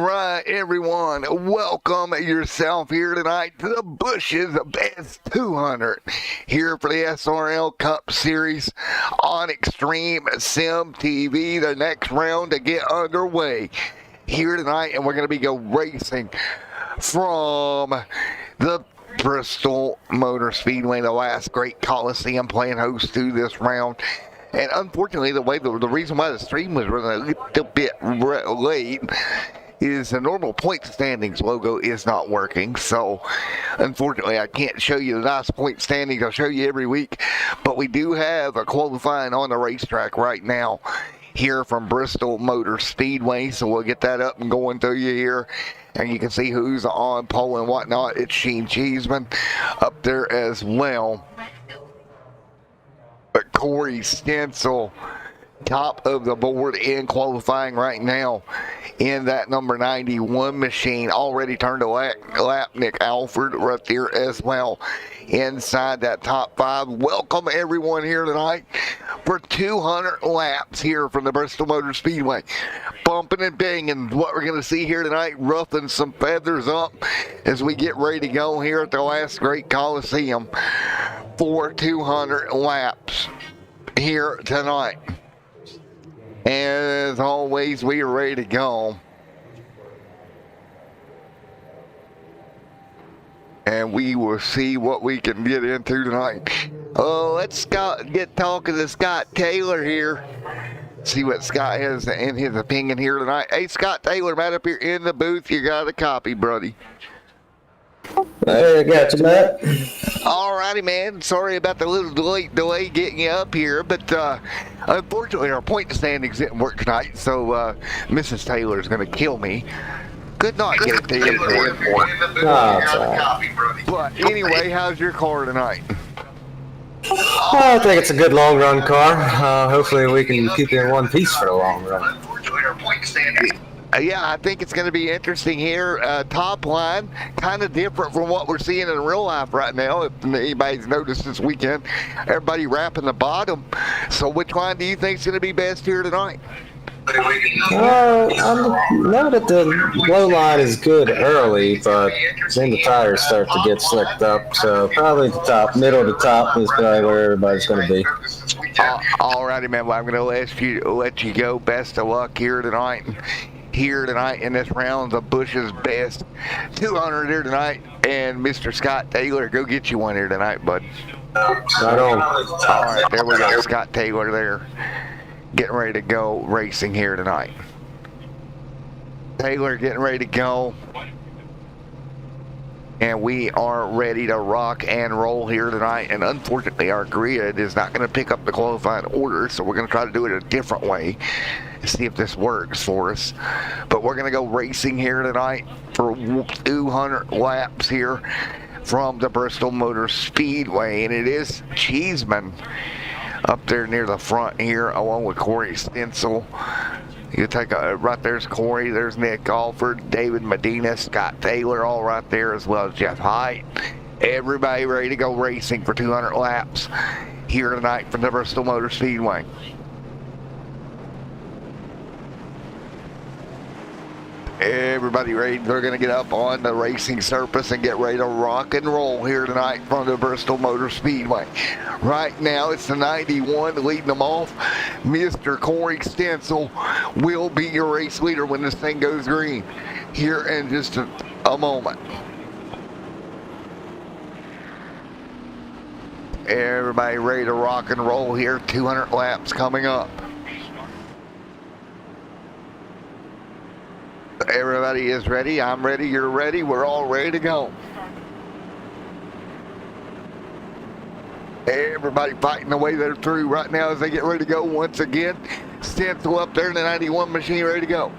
right, everyone, welcome yourself here tonight to the Bush's Best 200 here for the SRL Cup Series on Extreme Sim TV. The next round to get underway here tonight, and we're going to go racing from the Bristol Motor Speedway, the last great Coliseum playing host to this round. And unfortunately, the reason why the stream was running a little bit late is the normal point standings logo is not working. So, unfortunately, I can't show you the nice point standings I'll show you every week. But we do have a qualifying on the racetrack right now here from Bristol Motor Speedway. So we'll get that up and going to you here. And you can see who's on pole and whatnot. It's Sheen Cheeseman up there as well. But Corey Stencil, top of the board in qualifying right now in that number 91 machine. Already turned a lap. Nick Alford right there as well inside that top five. Welcome everyone here tonight for 200 laps here from the Bristol Motor Speedway. Bumping and banging. What we're going to see here tonight, roughing some feathers up as we get ready to go here at the last great Coliseum for 200 laps here tonight. And as always, we are ready to go. And we will see what we can get into tonight. Oh, let's get talking to Scott Taylor here. See what Scott has in his opinion here tonight. Hey, Scott Taylor, Matt up here in the booth. You got a copy, buddy. Hey, I got you, Matt. All righty, man. Sorry about the little delay getting you up here, but unfortunately our point standings didn't work tonight, so Mrs. Taylor is going to kill me. Could not get it to you for But anyway, how's your car tonight? I think it's a good long run car. Hopefully we can keep it in one piece for the long run. Yeah, I think it's going to be interesting here. Top line, kind of different from what we're seeing in real life right now. If anybody's noticed this weekend, everybody wrapping the bottom. So which line do you think is going to be best here tonight? I know that the low line is good early, but then the tires start to get slicked up. So probably the top, middle to top is probably where everybody's going to be. All righty, man. Well, I'm going to let you go. Best of luck here tonight. Here tonight in this round, the Bush's Best 200 here tonight. And Mr. Scott Taylor, go get you one here tonight, bud. Right on. All right, there we go. Scott Taylor there. Getting ready to go racing here tonight. Taylor getting ready to go. And we are ready to rock and roll here tonight. And unfortunately, our grid is not going to pick up the qualifying order, so we're going to try to do it a different way to see if this works for us. But we're going to go racing here tonight for 200 laps here from the Bristol Motor Speedway. And it is Cheeseman up there near the front here, along with Corey Stencil. You take right there's Corey, there's Nick Alford, David Medina, Scott Taylor, all right there, as well as Jeff Height. Everybody ready to go racing for 200 laps here tonight from the Bristol Motor Speedway. Everybody ready? They're going to get up on the racing surface and get ready to rock and roll here tonight from the Bristol Motor Speedway. Right now, it's the 91 leading them off. Mr. Corey Stencil will be your race leader when this thing goes green here in just a moment. Everybody ready to rock and roll here. 200 laps coming up. Everybody is ready. I'm ready. You're ready. We're all ready to go. Everybody fighting the way they're through right now as they get ready to go once again. Stencil up there in the 91 machine ready to go.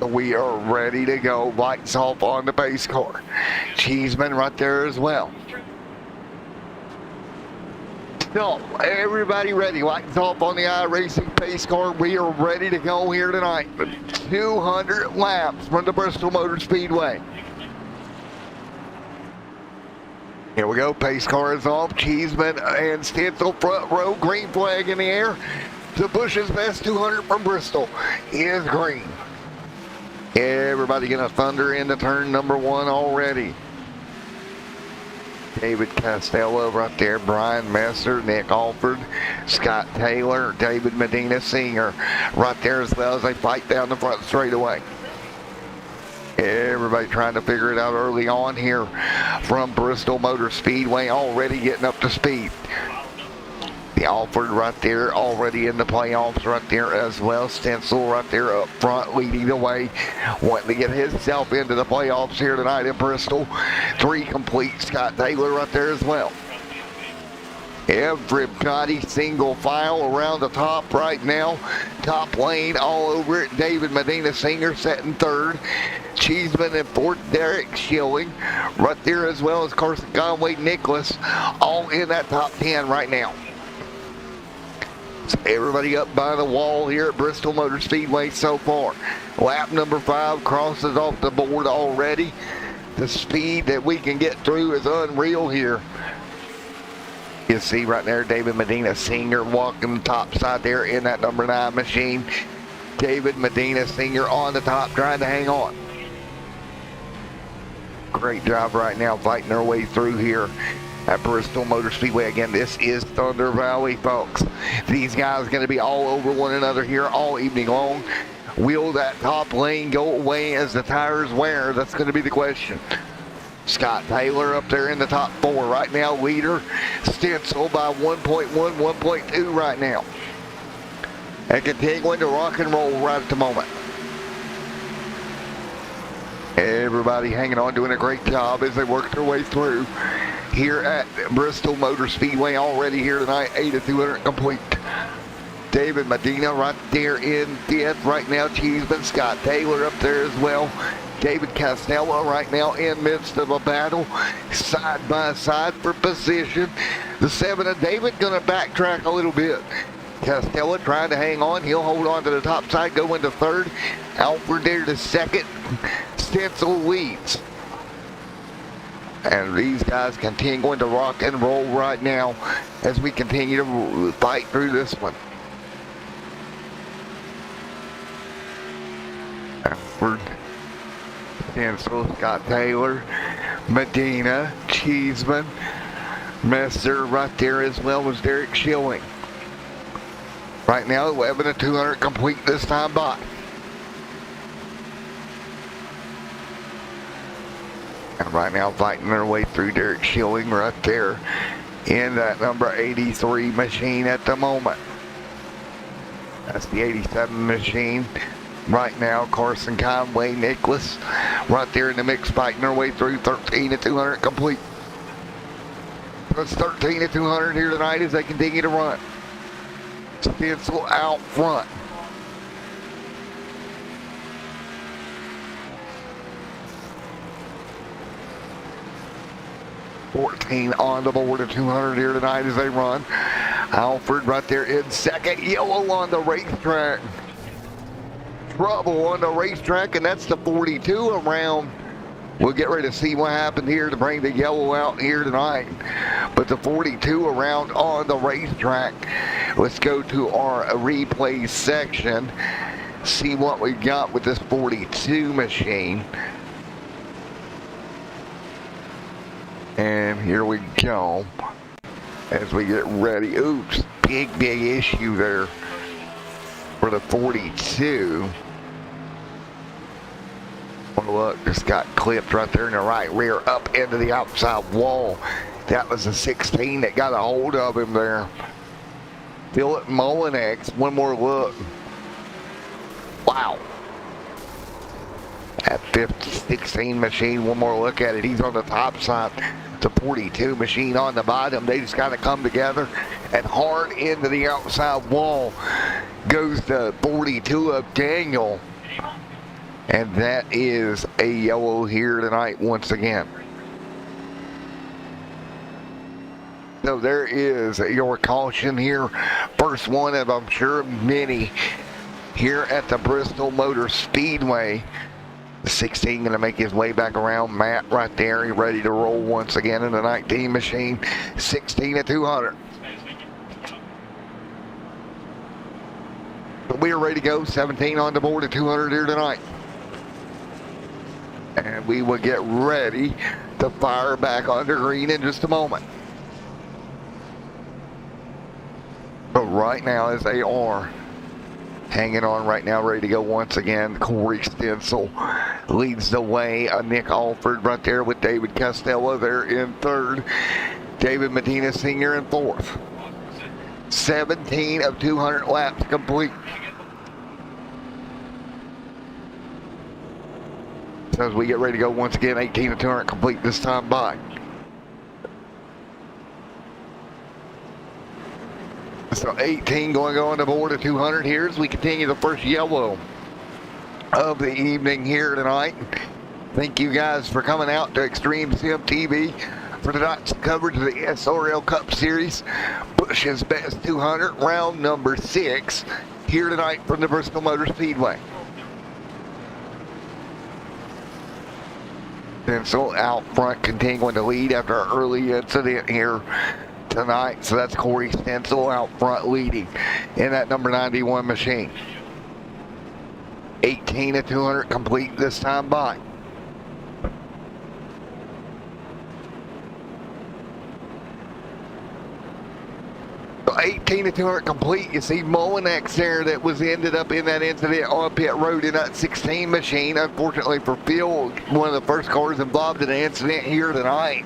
We are ready to go. Lights off on the pace car. Cheeseman right there as well. So, everybody ready. Lights off on the iRacing pace car. We are ready to go here tonight. 200 laps from the Bristol Motor Speedway. Here we go. Pace car is off. Cheeseman and Stencil front row. Green flag in the air. The Bush's best 200 from Bristol is green. Everybody gonna thunder into turn number 1 already. David Costello right there, Brian Messer, Nick Alford, Scott Taylor, David Medina Senior right there as well as they fight down the front straightaway. Everybody trying to figure it out early on here from Bristol Motor Speedway, already getting up to speed. The Alford right there, already in the playoffs right there as well. Stencil right there up front, leading the way, wanting to get himself into the playoffs here tonight in Bristol. 3 complete. Scott Taylor right there as well. Everybody single file around the top right now. Top lane all over it. David Medina Senior setting 3rd. Cheeseman in 4th. Derek Schilling right there as well as Carson Conway Nicholas, all in that top 10 right now. So everybody up by the wall here at Bristol Motor Speedway so far. Lap number 5 crosses off the board already. The speed that we can get through is unreal here. You see right there David Medina Senior walking the top side there in that number 9 machine. David Medina Senior on the top trying to hang on. Great job right now fighting their way through here at Bristol Motor Speedway. Again, this is Thunder Valley, folks. These guys are going to be all over one another here all evening long. Will that top lane go away as the tires wear? That's going to be the question. Scott Taylor up there in the top 4 right now, leader. Stencil by 1.1, 1.2 right now. And continuing to rock and roll right at the moment. Everybody hanging on, doing a great job as they work their way through here at Bristol Motor Speedway. Already here tonight, 8 of 200 complete. David Medina right there in 5th right now. Cheeseman, Scott Taylor up there as well. David Costello right now in midst of a battle, side by side for position. The 7 of David gonna backtrack a little bit. Costello trying to hang on. He'll hold on to the top side, go into 3rd. Alford there to 2nd. Stencil leads. And these guys continuing to rock and roll right now as we continue to fight through this one. Alford, Stencil, Scott Taylor, Medina, Cheeseman, Messer right there as well as Derek Schilling. Right now, 11 of 200 complete this time by. And right now, fighting their way through Derek Schilling right there in that number 83 machine at the moment. That's the 87 machine. Right now, Carson Conway Nicholas right there in the mix, fighting their way through 13 of 200 complete. That's 13 of 200 here tonight as they continue to run. Stencil out front. $14 on the board of 200 here tonight as they run. Alford right there in 2nd. Yellow on the racetrack. Trouble on the racetrack, and that's the 42 around. We'll get ready to see what happened here to bring the yellow out here tonight. But the 42 around on the racetrack. Let's go to our replay section. See what we got with this 42 machine. And here we go as we get ready. Oops, big issue there for the 42. Oh, look, just got clipped right there in the right rear up into the outside wall. That was a 16 that got a hold of him there. Philip Molinex, one more look. Wow. That 16 machine, one more look at it. He's on the top side. The 42 machine on the bottom. They just kind of come together and hard into the outside wall goes the 42 of Daniel. And that is a yellow here tonight once again. So there is your caution here. First one of, I'm sure, many here at the Bristol Motor Speedway. 16 going to make his way back around. Matt right there. He's ready to roll once again in the 19 machine. 16 at 200. But we are ready to go. 17 on the board at 200 here tonight. And we will get ready to fire back under green in just a moment. But right now, as they are hanging on right now, ready to go once again, Corey Stencil leads the way. Nick Alford right there with David Costello there in third. David Medina Sr. in fourth. 17 of 200 laps complete. So as we get ready to go once again, 18 of 200 complete this time by. So 18 going to go on the board at 200 here as we continue the first yellow of the evening here tonight. Thank you guys for coming out to Extreme Sim TV for tonight's coverage of the SRL Cup Series. Bush's Best 200, round number 6, here tonight from the Bristol Motor Speedway. Stencil out front, continuing to lead after an early incident here tonight. So that's Corey Stencil out front leading in that number 91 machine. 18 of 200 complete this time by. So 18 of 200 complete. You see Molinex there that was ended up in that incident on pit road in that 16 machine. Unfortunately for Phil, one of the first cars involved in the incident here tonight.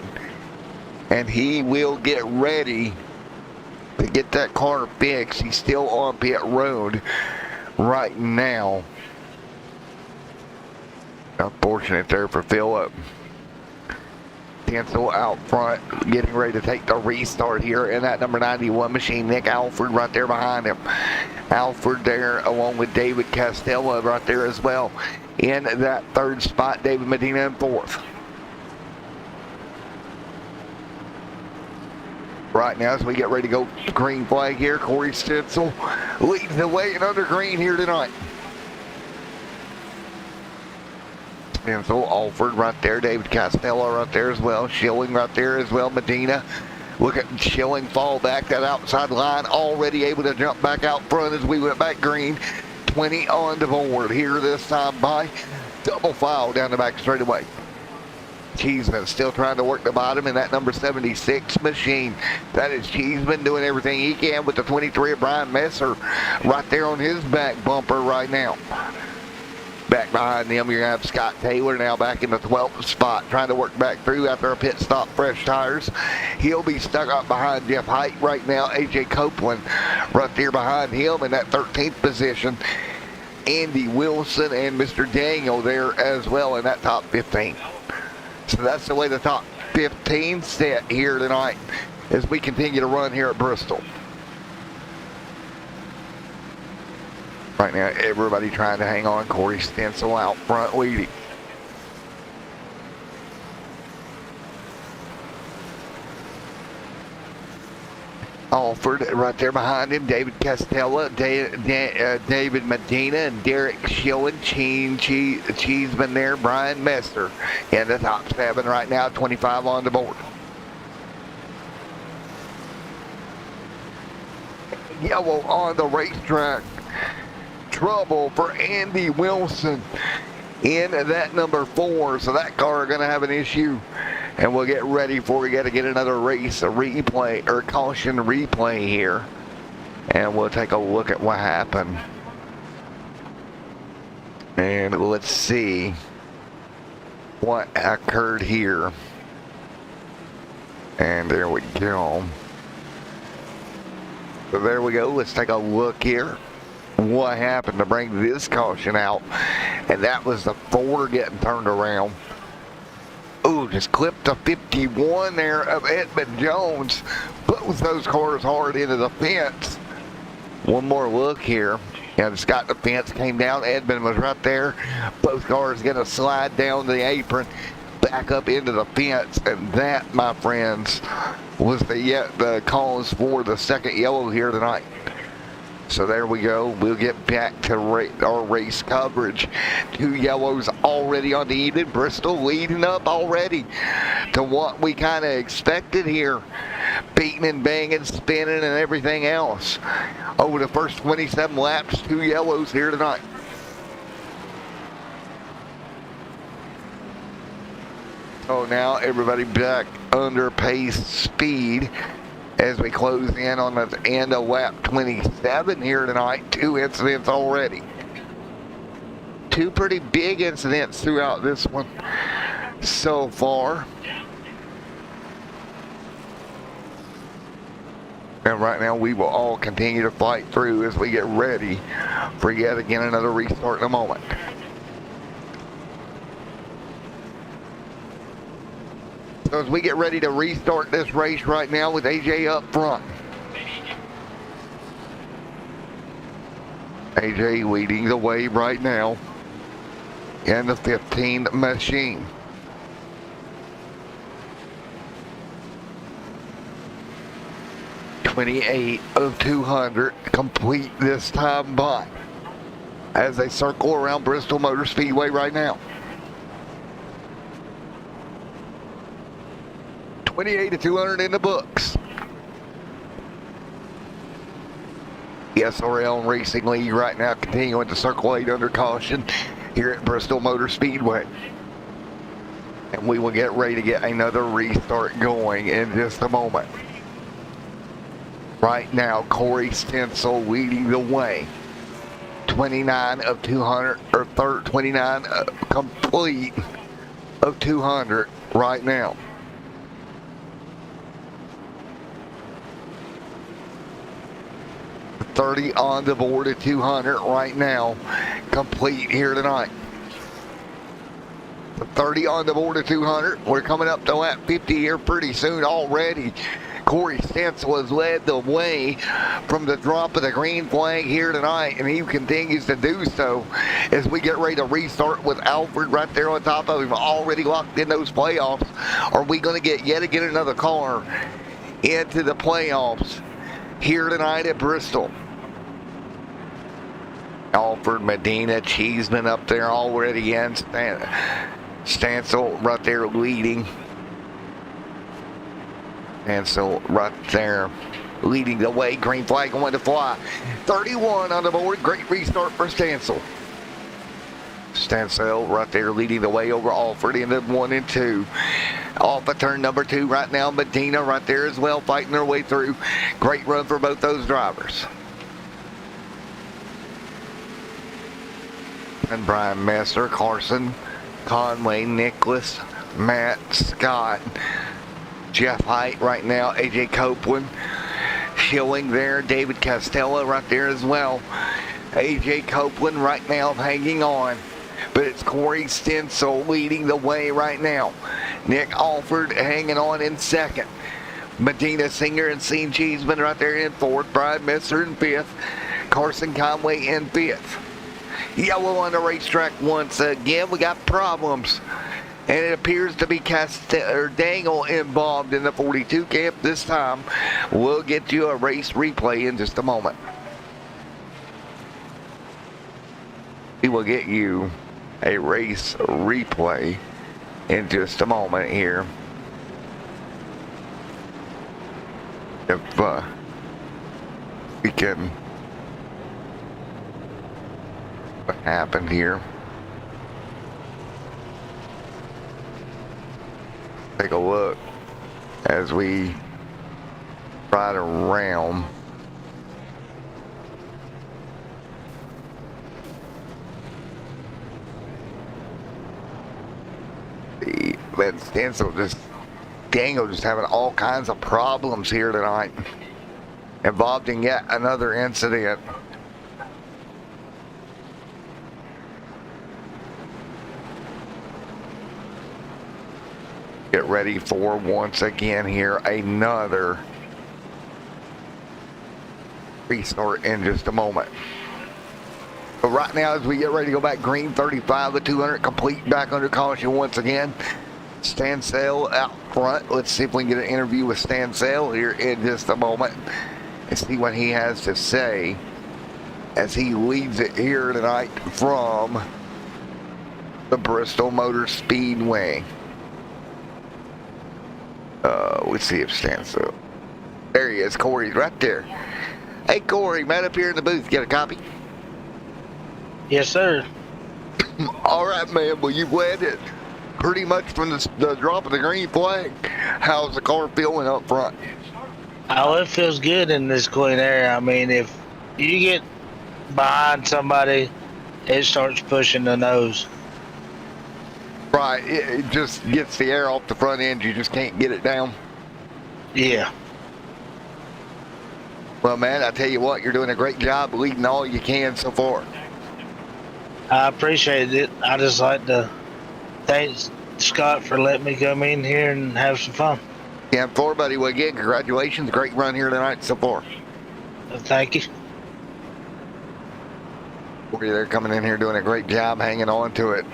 And he will get ready to get that car fixed. He's still on pit road right now. Unfortunate there for Philip. Stencil out front, getting ready to take the restart here in that number 91 machine. Nick Alford right there behind him. Alford there along with David Costello right there as well. In that third spot, David Medina in fourth. Right now, as we get ready to go, green flag here, Corey Stencil leads the way and under green here tonight. Stencil, Alford right there, David Costello right there as well, Schilling right there as well, Medina. Look at Schilling fall back that outside line, already able to jump back out front as we went back green. 20 on the board here this time by. Double file down the back straightaway. Cheeseman still trying to work the bottom in that number 76 machine. That is Cheeseman doing everything he can with the 23 of Brian Messer right there on his back bumper right now. Back behind them, you're going to have Scott Taylor now back in the 12th spot, trying to work back through after a pit stop, fresh tires. He'll be stuck up behind Jeff Height right now. AJ Copeland right there behind him in that 13th position. Andy Wilson and Mr. Daniel there as well in that top 15. So that's the way the top 15 set here tonight as we continue to run here at Bristol. Right now, everybody trying to hang on. Corey Stencil out front leading. Alford right there behind him. David Costello, David Medina, and Derek Schilling. Cheeseman there. Brian Messer in the top 7 right now. 25 on the board. Yellow on the racetrack. Trouble for Andy Wilson in that number 4. So that car going to have an issue. And we'll get ready for, we got to get another race, a replay, or caution replay here. And we'll take a look at what happened. And let's see what occurred here. And there we go. So there we go. Let's take a look here. What happened to bring this caution out? And that was the 4 getting turned around. Ooh, just clipped the 51 there of Edmund Jones. Both those cars hard into the fence. One more look here. And Scott the fence came down. Edmund was right there. Both cars going to slide down the apron, back up into the fence. And that, my friends, was the cause for the second yellow here tonight. So there we go. We'll get back to our race coverage. 2 yellows already on the even. Bristol leading up already to what we kind of expected here. Beating and banging, spinning, and everything else. Over the first 27 laps, 2 yellows here tonight. So now everybody back under pace speed as we close in on the end of lap 27 here tonight. 2 incidents already. 2 pretty big incidents throughout this one so far. And right now we will all continue to fight through as we get ready for yet again another restart in a moment. So as we get ready to restart this race right now with AJ up front. AJ leading the way right now in the 15 machine. .28 of 200 complete this time by as they circle around Bristol Motor Speedway right now. 28 to 200 in the books. The SRL Racing League right now continuing to circulate under caution here at Bristol Motor Speedway. And we will get ready to get another restart going in just a moment. Right now, Corey Stencil leading the way. 29 of 200, or 29 complete of 200 right now. .30 on the board at 200 right now, complete here tonight. 30 on the board at 200. We're coming up to lap 50 here pretty soon already. Corey Stencil has led the way from the drop of the green flag here tonight, and he continues to do so as we get ready to restart with Alfred right there on top of him, already locked in those playoffs. Are we going to get yet again another car into the playoffs here tonight at Bristol? Alfred, Medina, Cheeseman up there already in. Stencil right there leading. And so right there leading the way. Green flag going to fly. 31 on the board. Great restart for Stencil. Stencil right there leading the way over Alfred in the 1 and 2. Off of turn number 2 right now. Medina right there as well, fighting their way through. Great run for both those drivers. And Brian Messer, Carson, Conway, Nicholas, Matt, Scott, Jeff Height right now, AJ Copeland, Schilling there, David Costello right there as well. AJ Copeland right now hanging on, but it's Corey Stencil leading the way right now. Nick Alford hanging on in second. Medina Singer and Sean Cheeseman right there in fourth. Brian Messer in fifth. Carson Conway in fifth. Yellow on the racetrack once again. We got problems. And it appears to be Dangle involved in the 42 camp this time. We'll get you a race replay in just a moment. We will get you a race replay in just a moment here. If we can... What happened here? Take a look as we ride around. But Stencil Dangle just having all kinds of problems here tonight, involved in yet another incident. Get ready for, once again here, another restart in just a moment. But right now, as we get ready to go back, green 35 to 200, complete back under caution once again. Stencil out front. Let's see if we can get an interview with Stencil here in just a moment and see what he has to say as he leads it here tonight from the Bristol Motor Speedway. Let's see if stands up. There he is. Corey's right there. Hey, Corey, Matt up here in the booth. Get a copy? Yes, sir. All right, man. Well, you led it pretty much from the drop of the green flag. How's the car feeling up front? Oh, it feels good in this clean air. I mean, if you get behind somebody, it starts pushing the nose. Right. It just gets the air off the front end. You just can't get it down. Yeah. Well, man, I tell you what, you're doing a great job leading all you can so far. I appreciate it. I just like to thank Scott for letting me come in here and have some fun. Yeah, for buddy, well, again, congratulations. Great run here tonight so far. Thank you. They're coming in here doing a great job hanging on to it.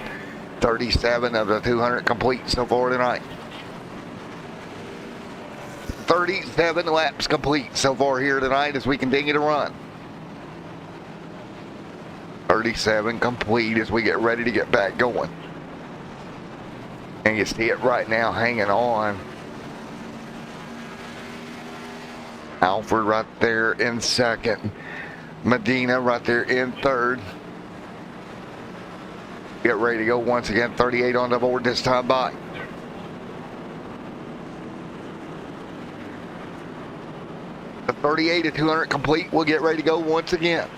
37 of the 200 complete so far tonight. 37 laps complete so far here tonight as we continue to run. 37 complete as we get ready to get back going. And you see it right now hanging on. Alfred right there in second. Medina right there in third. Get ready to go once again. 38 on the board this time by. The 38 at 200 complete. We'll get ready to go once again.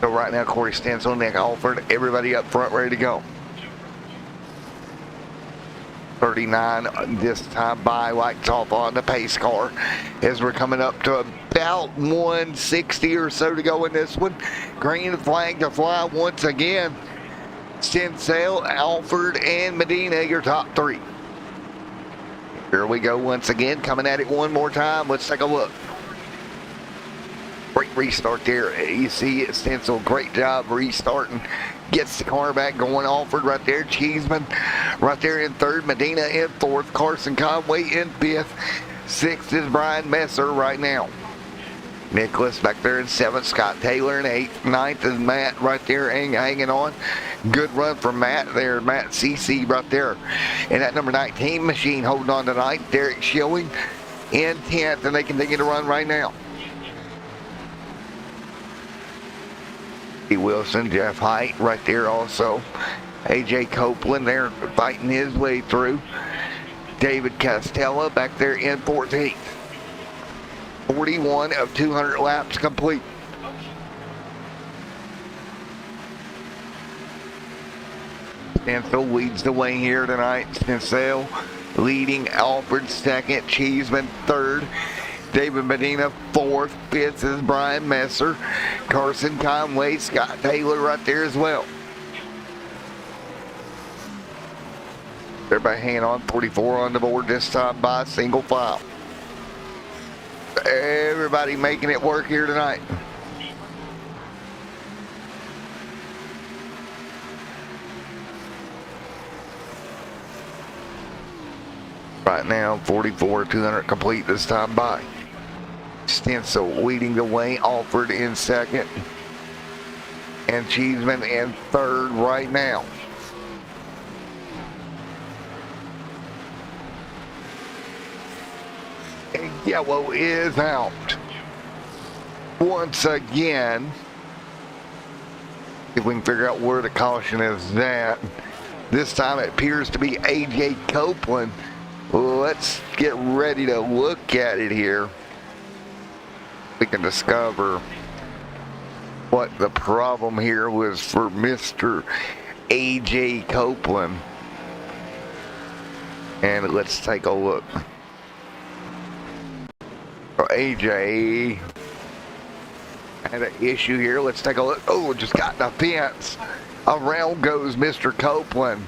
So right now, Corey stands on Nick Alford. Everybody up front ready to go. 39 this time by. Lights off on the pace car as we're coming up to about 160 or so to go in this one. Green flag to fly once again. Stinsale, Alford, and Medina, your top three. Here we go once again, coming at it one more time. Let's take a look. Great restart there. You see it, Stencil, great job restarting. Gets the car back going. Alford right there. Cheeseman right there in third. Medina in fourth. Carson Conway in fifth. Sixth is Brian Messer right now. Nicholas back there in seventh. Scott Taylor in eighth. Ninth is Matt right there hanging on. Good run from Matt there. Matt CC right there. And that number 19 machine holding on tonight. Derek Schilling in 10th. And they continue to run right now. Wilson, Jeff Height right there also. AJ Copeland there fighting his way through. David Castella back there in 14th. 41 of 200 laps complete. Stansel leads the way here tonight. Stansel leading. Alfred second. Cheeseman third. David Medina fourth. Fifth is Brian Messer. Carson Conway, Scott Taylor right there as well. Everybody hanging on. 44 on the board this time by single file. Everybody making it work here tonight. Right now, 44, 200 complete this time by. Stencil leading the way. Alford in second. And Cheeseman in third right now. And yellow is out. Once again, if we can figure out where the caution is at. This time it appears to be AJ Copeland. Let's get ready to look at it here. We can discover what the problem here was for Mr. AJ Copeland. And let's take a look. So AJ had an issue here. Let's take a look. Oh, just got the fence. Around goes Mr. Copeland.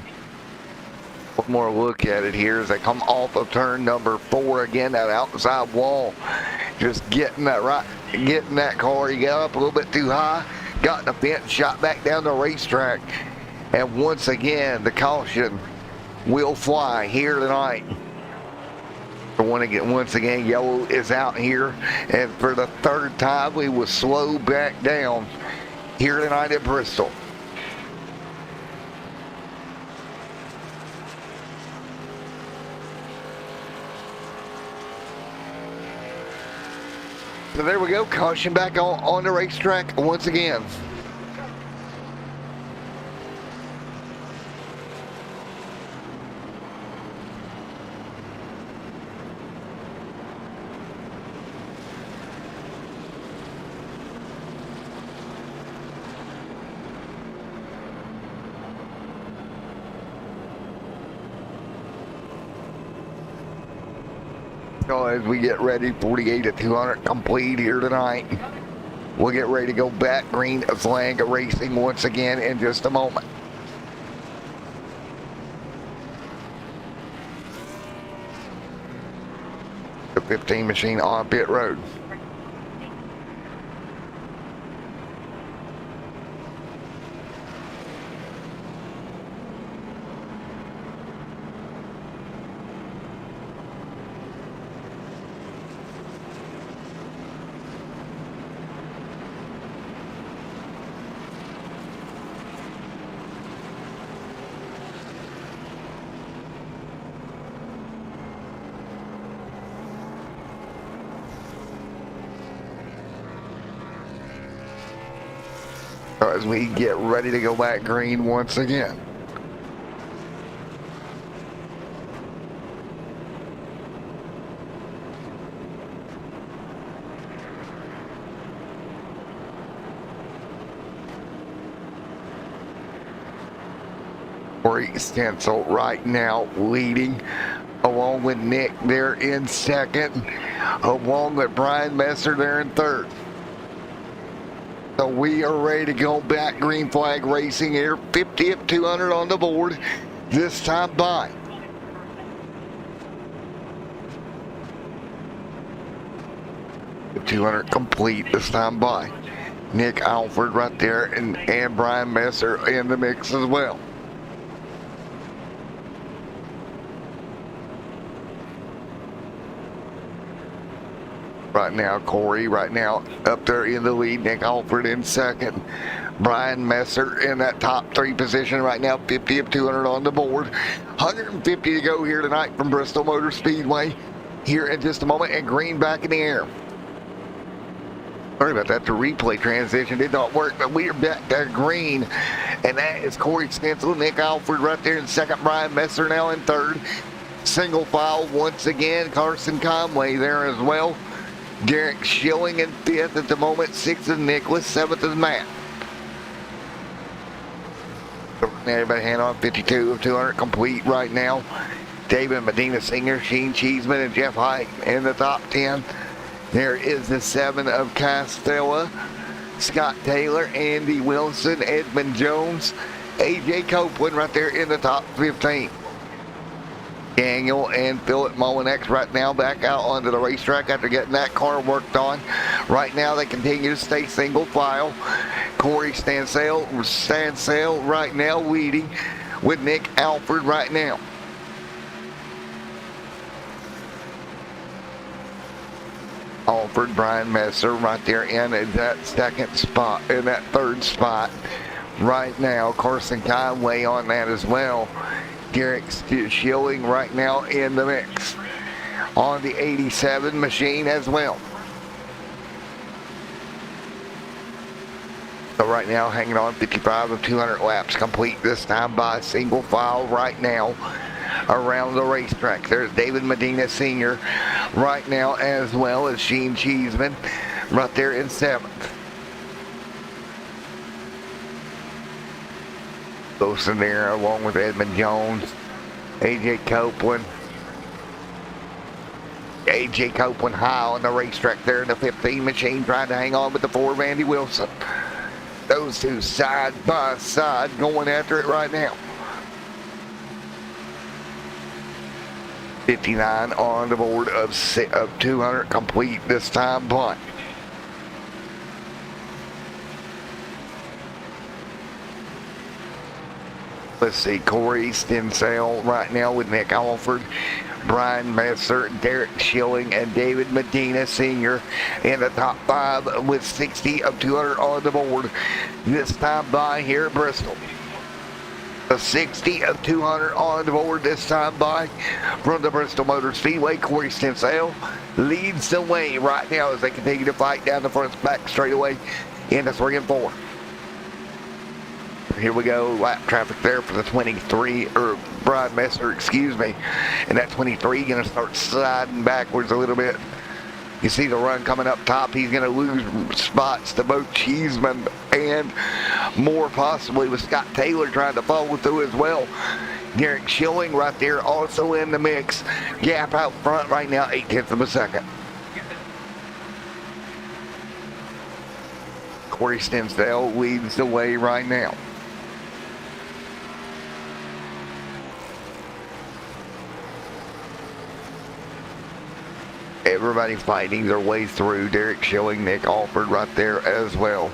One more look at it here as they come off of turn number 4 again, that outside wall. Just getting that right, getting that car. He got up a little bit too high, got the fence, shot back down the racetrack. And once again, the caution will fly here tonight. Once again, yellow is out here, and for the third time, we will slow back down here tonight at Bristol. So there we go, caution back on the racetrack once again. So as we get ready, 48 at 200 complete here tonight. We'll get ready to go back green flag racing once again in just a moment. The 15 machine on pit road. As we get ready to go back green once again. Corey Stencil right now leading, along with Nick there in second, along with Brian Messer there in third. So we are ready to go back green flag racing here. 50 at 200 on the board this time by. The 200 complete this time by. Nick Alford right there and Brian Messer in the mix as well. Right now, Corey right now up there in the lead. Nick Alford in second. Brian Messer in that top three position right now. 50 of 200 on the board. 150 to go here tonight from Bristol Motor Speedway. Here in just a moment, and green back in the air. Sorry about that. The replay transition did not work, but we are back to green. And that is Corey Stencil, Nick Alford right there in second. Brian Messer now in third. Single file once again. Carson Conway there as well. Derek Schilling in fifth at the moment. Sixth is Nicholas. Seventh is Matt. Everybody hand on 52 of 200 complete right now. David Medina Senior, Sheen Cheeseman, and Jeff Height in the top 10. There is the 7 of Castella. Scott Taylor, Andy Wilson, Edmund Jones, AJ Copeland right there in the top 15. Daniel and Philip Molinex right now back out onto the racetrack after getting that car worked on. Right now they continue to stay single file. Corey Stansale right now leading with Nick Alford right now. Alford, Brian Messer right there in that second spot, in that third spot right now. Carson Conway on that as well. Derek Schilling right now in the mix on the 87 machine as well. So right now hanging on 55 of 200 laps complete this time by single file right now around the racetrack. There's David Medina Sr. right now, as well as Sheen Cheeseman right there in seventh. Wilson there along with Edmund Jones, AJ Copeland. AJ Copeland high on the racetrack there in the 15 machine, trying to hang on with the 4 of Andy Wilson. Those two side by side going after it right now. 59 on the board of 200 complete this time by. Let's see, Corey Stensale right now with Nick Alford Brian Messer, Derek Schilling, and David Medina Sr. in the top 5 with 60 of 200 on the board. This time by here at Bristol. The 60 of 200 on the board this time by from the Bristol Motor Speedway. Corey Stensale leads the way right now as they continue to fight down the front back straightaway into 3 and 4. Here we go, lap traffic there for the 23, or Brian Messer, excuse me. And that 23 going to start sliding backwards a little bit. You see the run coming up top. He's going to lose spots to both Cheeseman and more possibly with Scott Taylor trying to follow through as well. Derek Schilling right there also in the mix. Gap out front right now, 0.8 of a second. Corey Stensdale leads the way right now. Everybody fighting their way through. Derek Schilling, Nick Alford right there as well.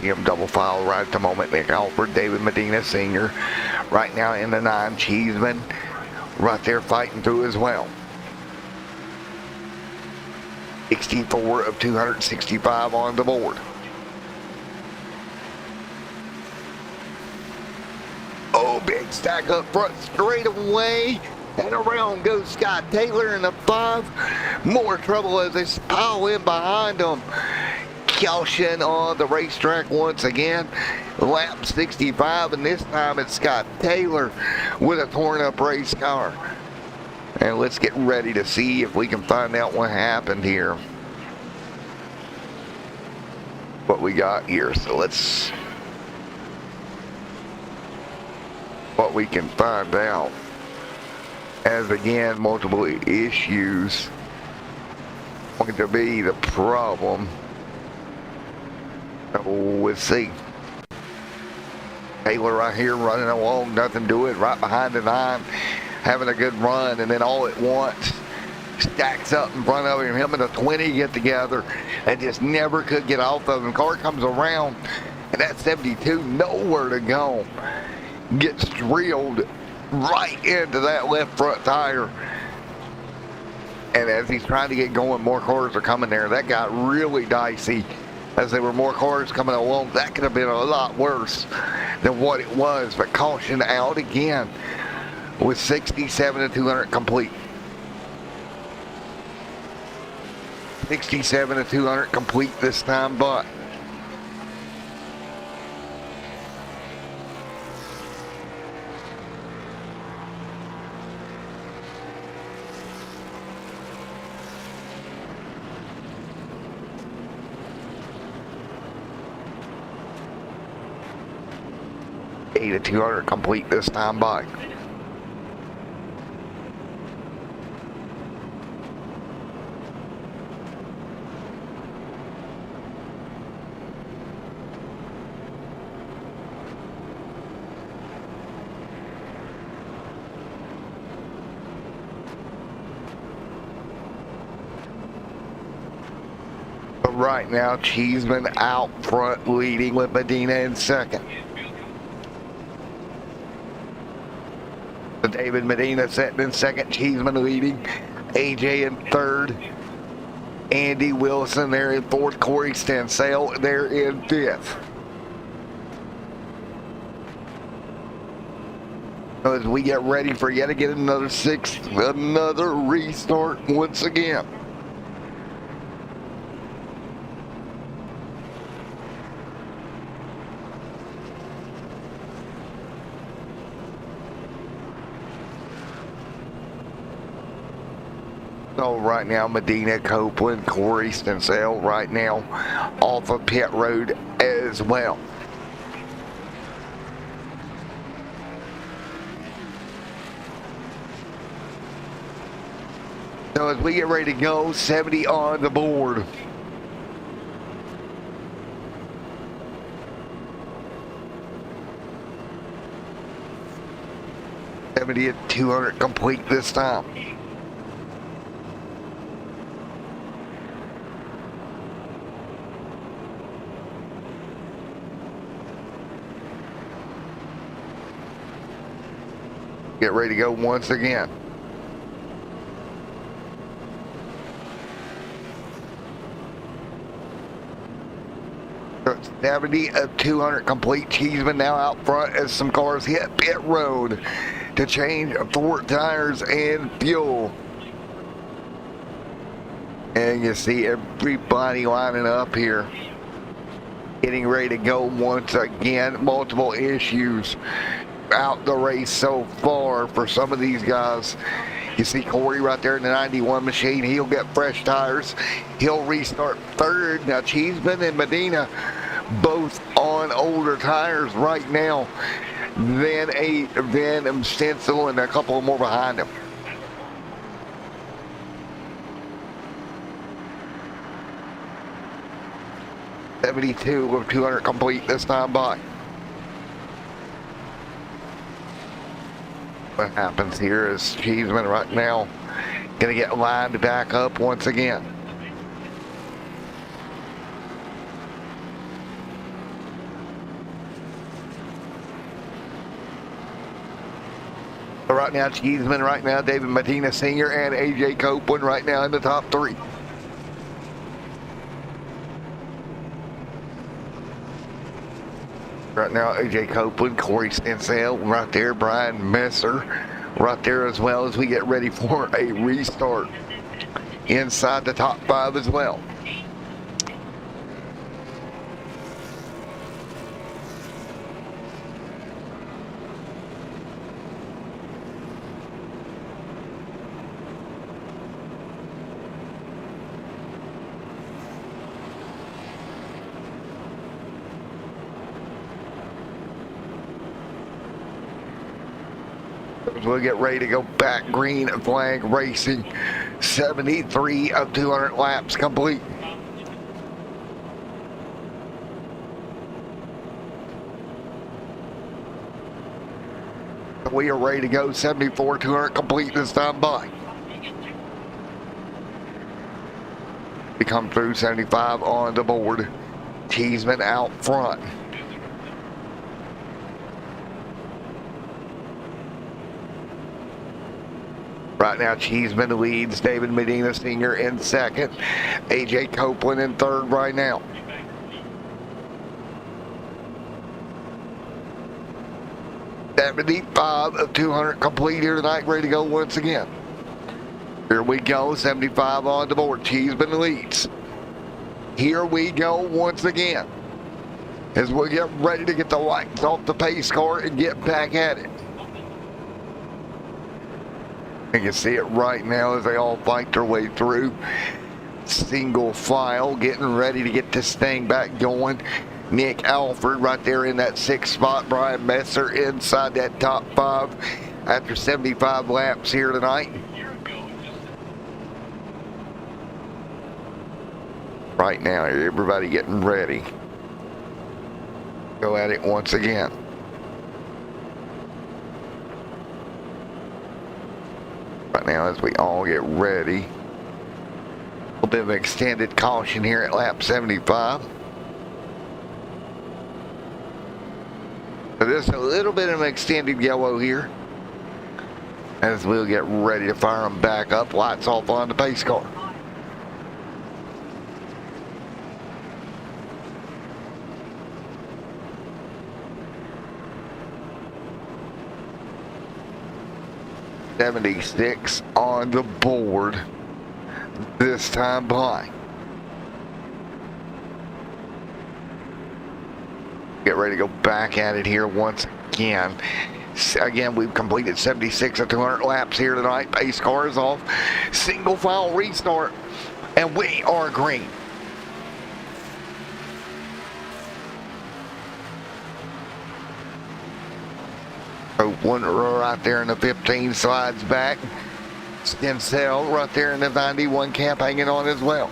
You have double file right at the moment. Nick Alford, David Medina Sr. right now in the 9. Cheeseman right there fighting through as well. 64 of 265 on the board. Oh, big stack up front straight away. And around goes Scott Taylor in the 5. More trouble as they pile in behind them. Caution on the racetrack once again. Lap 65, and this time it's Scott Taylor with a torn up race car. And let's get ready to see if we can find out what happened here. What we got here. So let's... what we can find out. As again, multiple issues going to be the problem. Let's see. Taylor right here running along, nothing to it, right behind the 9, having a good run, and then all at once stacks up in front of him. Him and the 20 get together and just never could get off of him. Car comes around, and that 72 nowhere to go. Gets drilled right into that left front tire. And as he's trying to get going, more cars are coming there. That got really dicey as there were more cars coming along. That could have been a lot worse than what it was. But caution out again with 67 to 200 complete. 67 to 200 complete this time, but to 200 complete this time by. But right now, Cheeseman out front leading with Medina in second. David Medina sitting in second, Cheeseman leading, AJ in third, Andy Wilson there in fourth, Corey Stensale there in fifth. As we get ready for yet again another sixth, another restart once again. So right now, Medina, Copeland, Corey Stensale right now off of pit road as well. So as we get ready to go, 70 on the board. At 200 complete this time. Get ready to go once again. So it's 70 of 200 complete. Cheeseman now out front as some cars hit pit road to change 4 tires and fuel. And you see everybody lining up here, getting ready to go once again. Multiple issues out the race so far for some of these guys. You see Corey right there in the 91 machine. He'll get fresh tires. He'll restart third. Now Cheeseman and Medina both on older tires right now than Stencil and a couple more behind him. .72 of 200 complete this time by. What happens here is Cheeseman right now going to get lined back up once again. So right now, Cheeseman right now, David Medina Sr. and AJ Copeland right now in the top 3. Right now, AJ Copeland, Corey Stencil right there, Brian Messer right there as well as we get ready for a restart inside the top 5 as well. We'll get ready to go back. Green flag racing. 73 of 200 laps complete. We are ready to go. 74 200 complete this time by. We come through 75 on the board. Cheeseman out front. Right now, Cheeseman leads. David Medina Sr. in second. AJ Copeland in third right now. .75 of 200 complete here tonight. Ready to go once again. Here we go. 75 on the board. Cheeseman leads. Here we go once again as we get ready to get the lights off the pace car and get back at it. You can see it right now as they all fight their way through. Single file, getting ready to get this thing back going. Nick Alford right there in that 6th spot. Brian Messer inside that top 5 after 75 laps here tonight. Right now, everybody getting ready. Go at it once again. Right now as we all get ready. A little bit of extended caution here at lap 75. So there's a little bit of an extended yellow here as we'll get ready to fire them back up. Lights off on the pace car. .76 on the board this time by. Get ready to go back at it here once again. Again, we've completed 76 of 200 laps here tonight. Pace car is off. Single file restart, and we are green. One right there in the 15 slides back. Stencil right there in the 91 cap hanging on as well.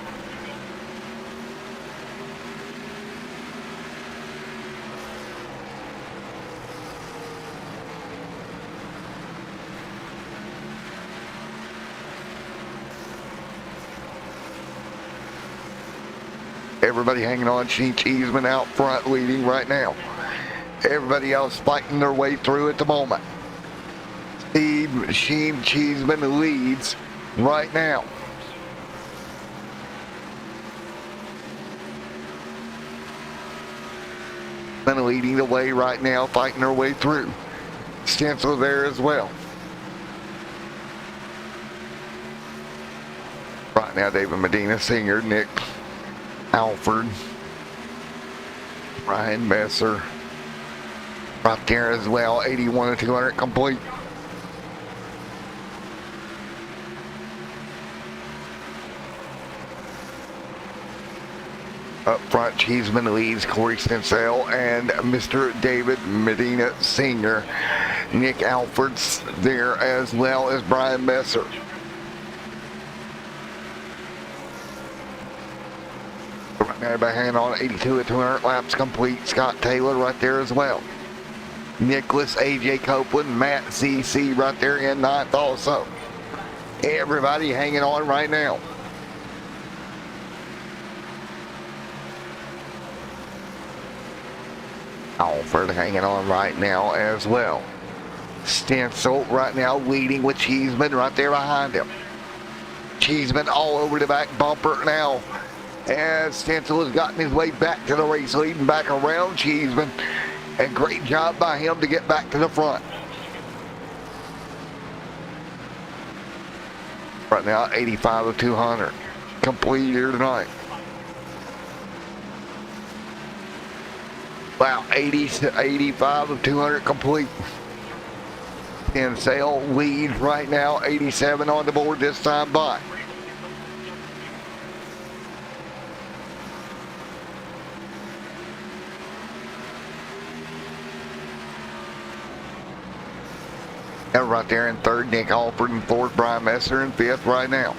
Everybody hanging on. Cheeseman out front leading right now. Everybody else fighting their way through at the moment. Steve Sheen Cheeseman leads right now. Leading the way right now, fighting their way through. Stencil there as well. Right now, David Medina Sr., Nick Alford, Brian Messer. Right there as well, 81 to 200 complete. Up front, Cheeseman leads Corey Stencil and Mr. David Medina Sr. Nick Alford's there as well as Brian Messer. Right now, by hand on 82 at 200 laps complete. Scott Taylor right there as well. Nicholas, AJ Copeland, Matt CC right there in ninth also. Everybody hanging on right now. Alford hanging on right now as well. Stencil right now leading with Cheeseman right there behind him. Cheeseman all over the back bumper now. As Stencil has gotten his way back to the race, leading back around Cheeseman. And great job by him to get back to the front. Right now, 85 of 200. Complete here tonight. Wow, 85 of 200 complete. And Sale leads right now, 87 on the board this time by. And right there in third, Nick Alford, and fourth, Brian Messer, in fifth right now.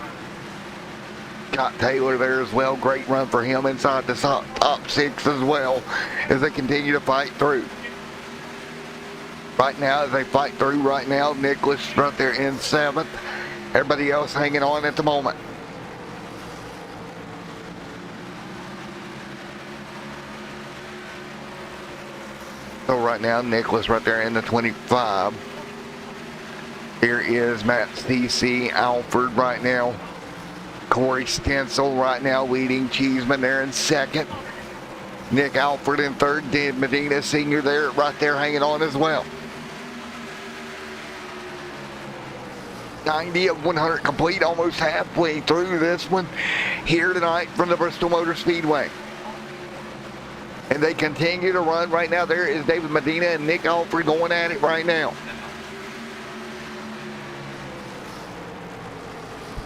Scott Taylor there as well. Great run for him inside the top six as well as they continue to fight through. Right now, as they fight through right now, Nicholas right there in seventh. Everybody else hanging on at the moment. So right now, Nicholas right there in the 25. Here is Matt CC Alford right now. Corey Stencil right now leading. Cheeseman there in second. Nick Alford in third. Dave Medina Sr. there, right there hanging on as well. 90 of 100 complete, almost halfway through this one here tonight from the Bristol Motor Speedway. And they continue to run right now. There is David Medina and Nick Alford going at it right now.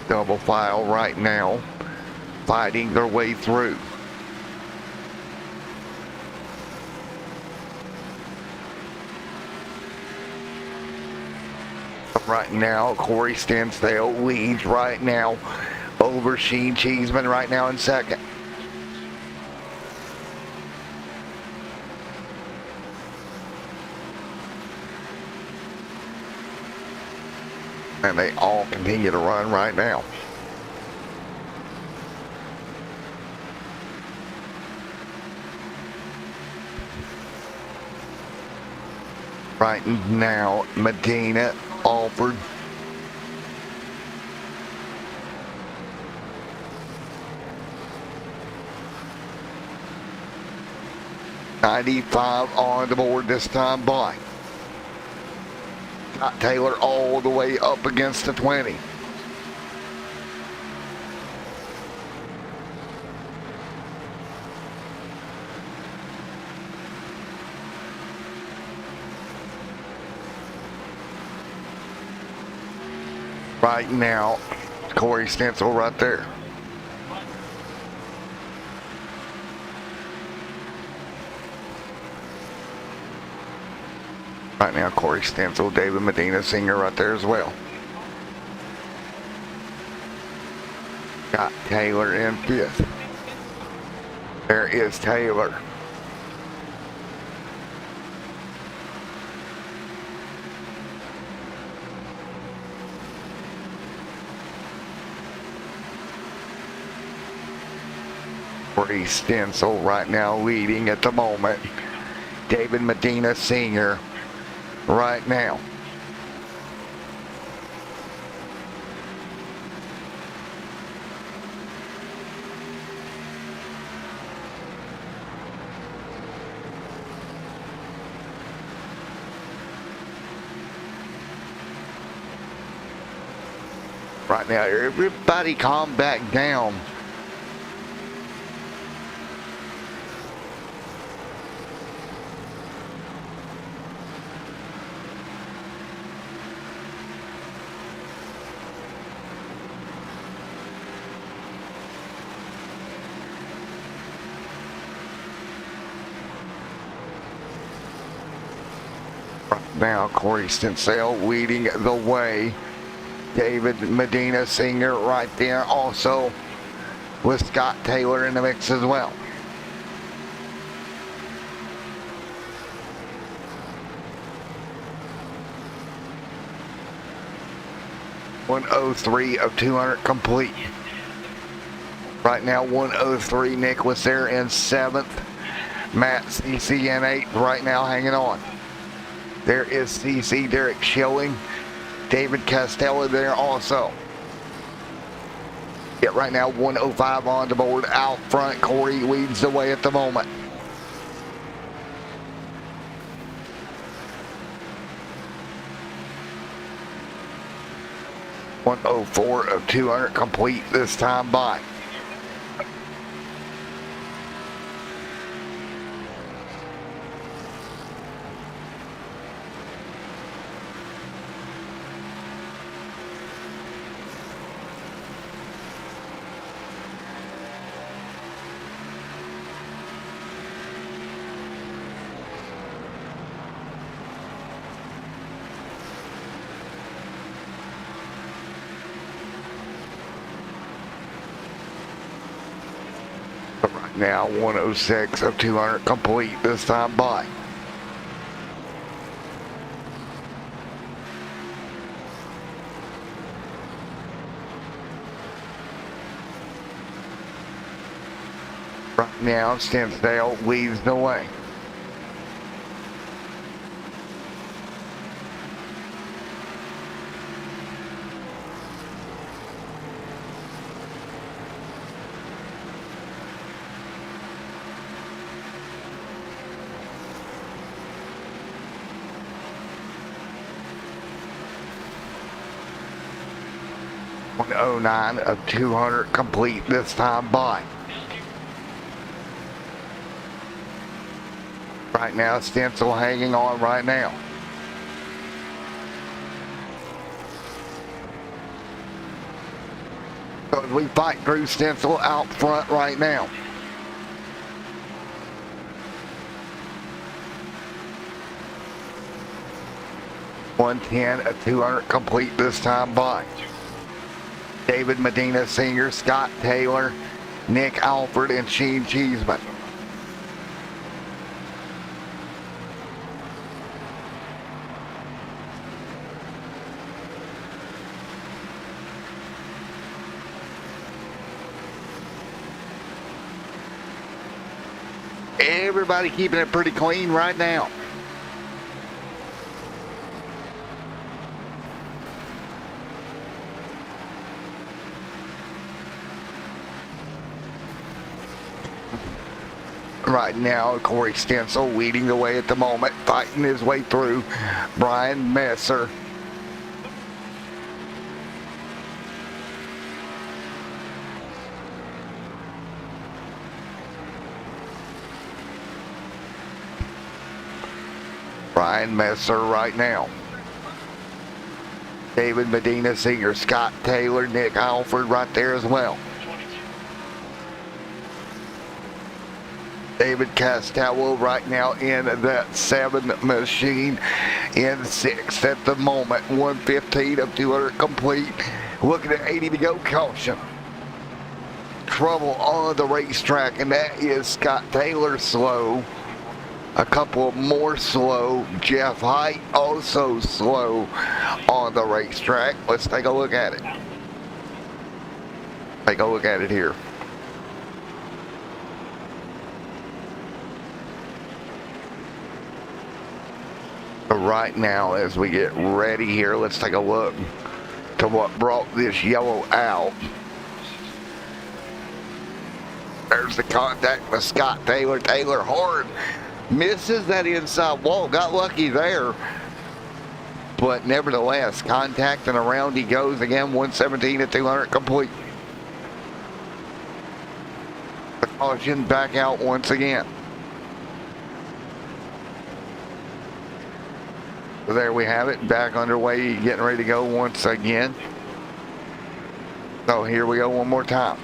Double file right now, fighting their way through. Right now, Corey Stencil leads right now over Sheen Cheeseman right now in second. And they all continue to run right now. Right now, Medina, Alford. $95 on the board this time by. Scott Taylor all the way up against the 20. Right now, Corey Stencil right there. Right now, Corey Stencil, David Medina Sr. right there as well. Got Taylor in fifth. There is Taylor. Corey Stencil right now leading at the moment. David Medina Sr. right now. Right now, everybody calm back down. Right now, Corey Stinsell leading the way. David Medina Sr. right there also with Scott Taylor in the mix as well. .103 of 200 complete. Right now 103. Nick was there in 7th. Matt CC in 8th right now hanging on. There is CC Derek Schilling. David Costello there also. Yeah, right now 105 on the board. Out front, Corey leads the way at the moment. .104 of 200 complete this time by. Now 106 of 200 complete this time by. Right now Stinsdale leads the way. .109 of 200 complete this time by. Right now, Stencil hanging on right now. So as we fight through Stencil out front right now. .110 of 200 complete this time by. David Medina Sr., Scott Taylor, Nick Alford, and Sheen Cheeseman. Everybody keeping it pretty clean right now. Right now, Corey Stencil leading the way at the moment, fighting his way through Brian Messer. Brian Messer right now. David Medina Sr., Scott Taylor, Nick Alford right there as well. David Costello right now in that 7 machine in 6th at the moment. 115 of 200 complete. Looking at 80 to go. Caution. Trouble on the racetrack, and that is Scott Taylor slow. A couple more slow. Jeff Height also slow on the racetrack. Let's take a look at it. Take a look at it here. Right now, as we get ready here, let's take a look to what brought this yellow out. There's the contact with Scott Taylor. Taylor hard misses that inside wall. Got lucky there. but nevertheless, contact and around he goes again. 117 at 200 complete. The caution back out once again. So there we have it, back underway, getting ready to go once again. So here we go one more time.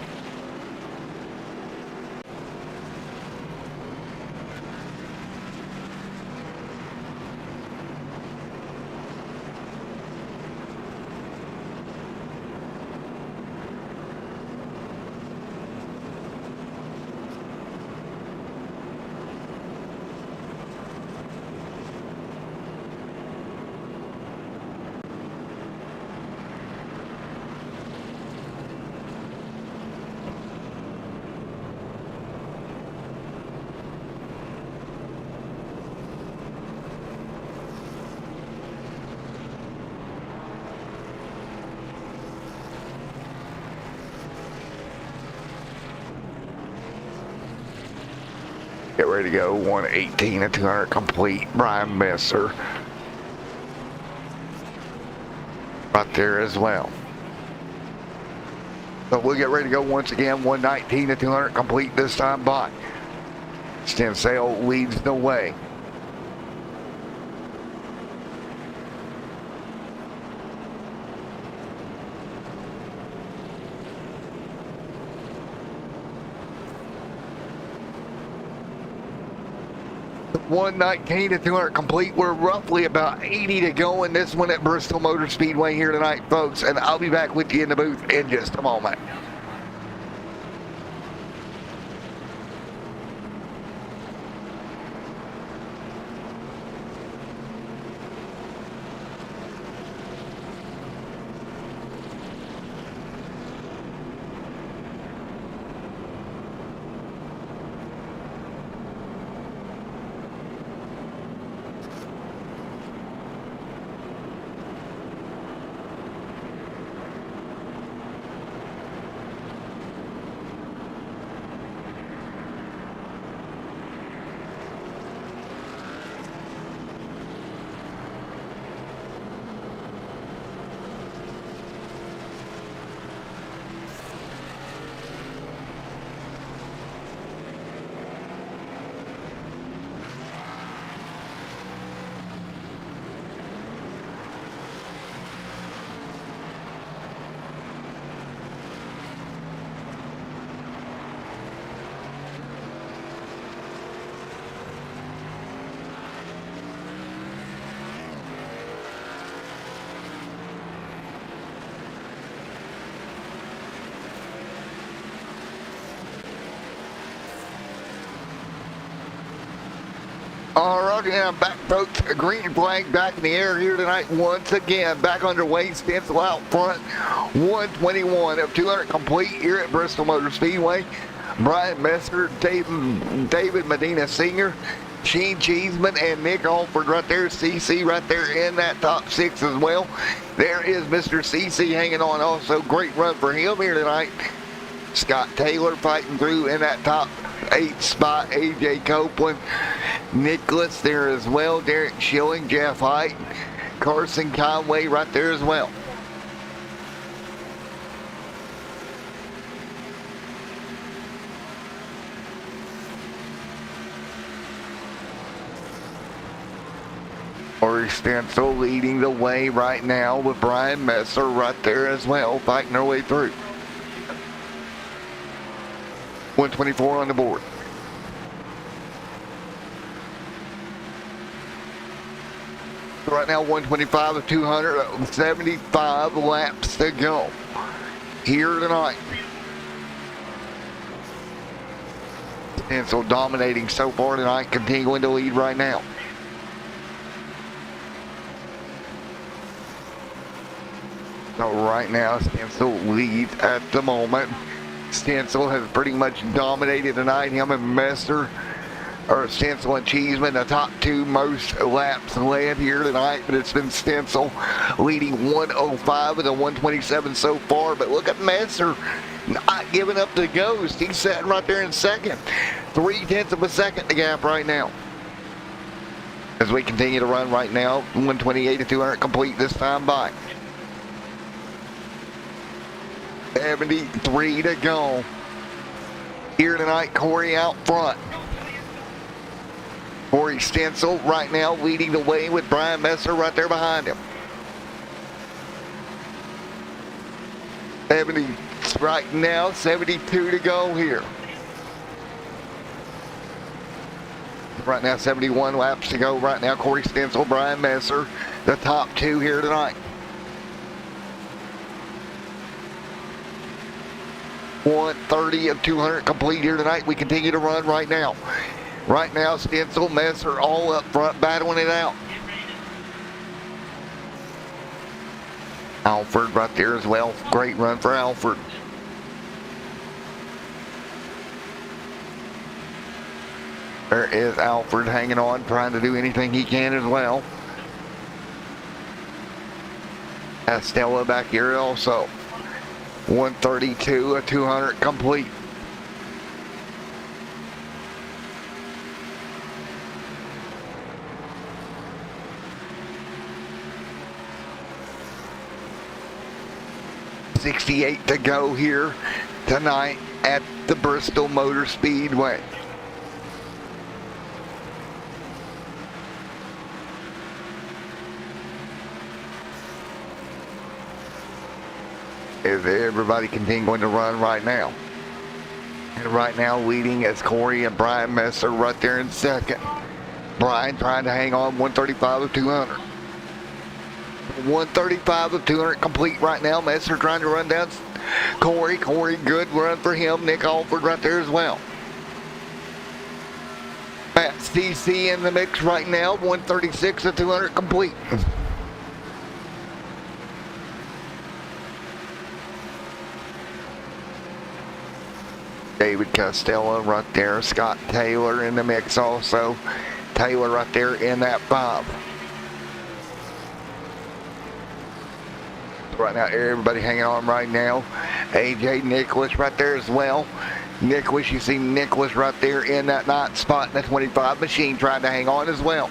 Get ready to go. 118 at 200 complete. Brian Messer right there as well. So we'll get ready to go once again. 119 at 200 complete this time by. Stensale leads the way. One 19 at 200 complete. We're roughly about 80 to go in this one at Bristol Motor Speedway here tonight, folks. And I'll be back with you in the booth in just a moment. All right, now back, folks. A green flag back in the air here tonight once again. Back underway, Stensel out front. 121 of 200 complete here at Bristol Motor Speedway. Brian Messer, David Medina Sr., Sheen Cheeseman, and Nick Alford right there. CC right there in that top six as well. There is Mr. CC hanging on also. Great run for him here tonight. Scott Taylor fighting through in that top 8 spot. AJ Copeland, Nicholas there as well. Derek Schilling, Jeff Height, Carson Conway right there as well. Corey Stensel leading the way right now with Brian Messer right there as well, fighting their way through. 124 on the board. Right now 125 of 275 laps to go here tonight. Stensel dominating so far tonight, continuing to lead right now. So right now Stensel leads at the moment. Stensel has pretty much dominated tonight. Him and Messer, or Stensel and Cheeseman, the top two most laps led here tonight, but it's been Stensel leading 105 of the 127 so far. But look at Messer not giving up the ghost. He's sitting right there in second. 0.3 of a second the gap right now. as we continue to run right now. 128 to 200 complete this time by. 73 to go. Here tonight, Corey out front. Corey Stencil right now leading the way with Brian Messer right there behind him. 70 right now, 72 to go here. Right now, 71 laps to go. Right now, Corey Stencil, Brian Messer, the top two here tonight. 130 of 200 complete here tonight. We continue to run right now. Right now, Stencil, Messer, all up front, battling it out. Alford right there as well. Great run for Alford. There is Alford hanging on, trying to do anything he can as well. Estella back here also. 132 of 200 complete. .68 to go here tonight at the Bristol Motor Speedway. Is everybody continuing to run right now? And right now leading is Corey and Brian Messer right there in second. Brian trying to hang on. 135 of 200. 135 of 200 complete right now. Messer trying to run down Corey. Corey, good run for him. Nick Alford right there as well. Matt CC in the mix right now. 136 of 200 complete. David Costello right there. Scott Taylor in the mix also. Taylor right there in that 5. Right now, everybody hanging on right now. AJ Nicholas right there as well. Nicholas, you see Nicholas right there in that 9th spot in the 25 machine trying to hang on as well.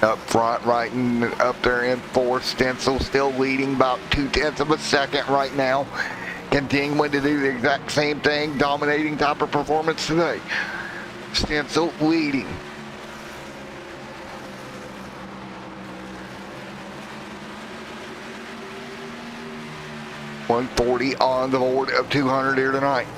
Up front, right up there in 4th, Stencil still leading about 0.2 of a second right now. Continuing to do the exact same thing, dominating type of performance today. Stencil leading. .140 on the board of 200 here tonight.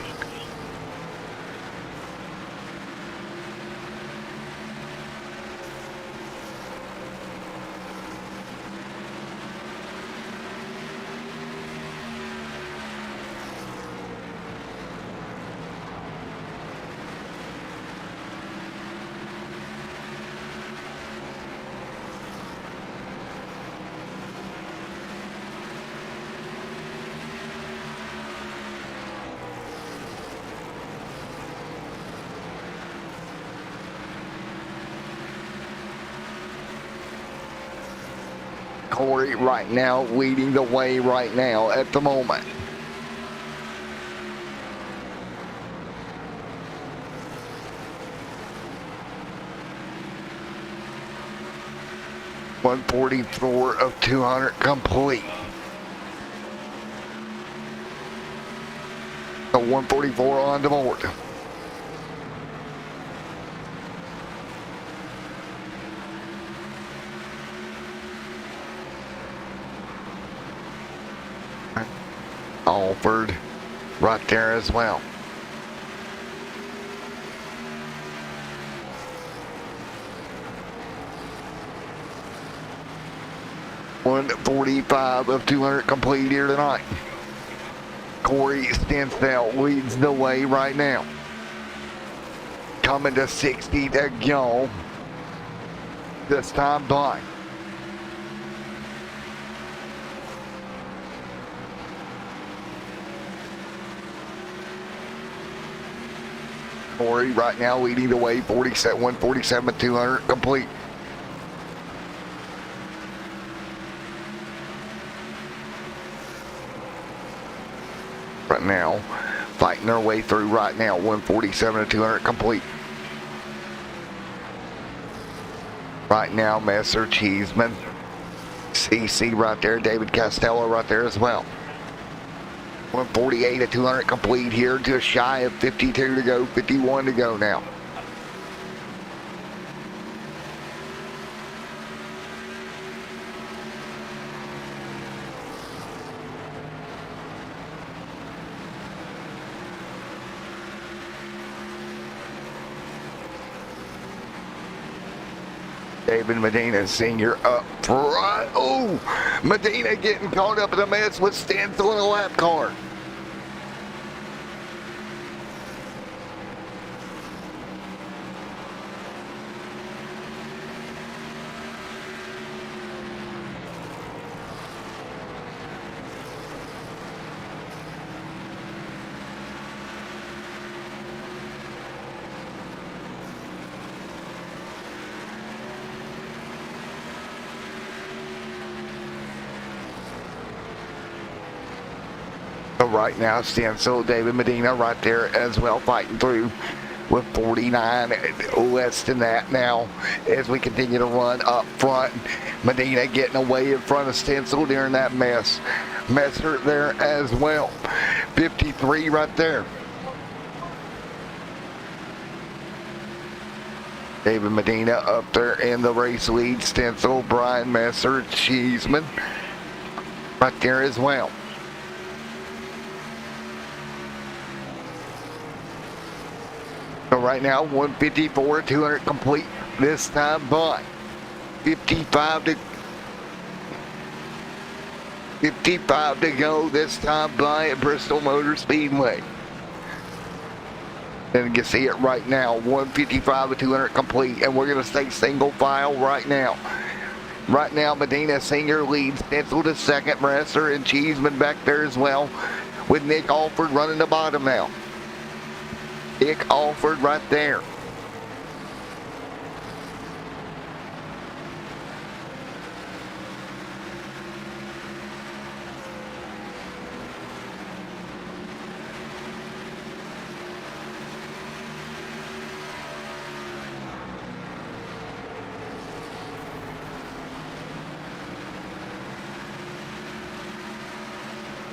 Corey right now leading the way right now at the moment. .144 of 200 complete. So 144 on the board. Alford right there as well. .145 of 200 complete here tonight. Corey Stensfeld leads the way right now. Coming to 60 to go. This time by. Corey right now leading the way, 147, 200 complete. right now. Fighting their way through right now. 147 to 200 complete. Right now, Messer Cheeseman. CC right there. David Costello right there as well. 148 to 200 complete here. Just shy of 52 to go. 51 to go now. David Medina Sr. up front. Oh, Medina getting caught up in the mess with Stencil in a lap car. Right now, Stencil, David Medina right there as well, fighting through with 49, less than that now as we continue to run up front. Medina getting away in front of Stencil during that mess. Messer there as well. 53 right there. David Medina up there in the race lead. Stencil, Brian Messer, Cheeseman right there as well. So right now, 154, 200 complete this time by 55 to go this time by at Bristol Motor Speedway. And you can see it right now, 155 to 200 complete, and we're going to stay single file right now. Right now, Medina Senior leads, Stencil to second, Messer and Cheeseman back there as well, with Nick Alford running the bottom now. Nick Alford right there.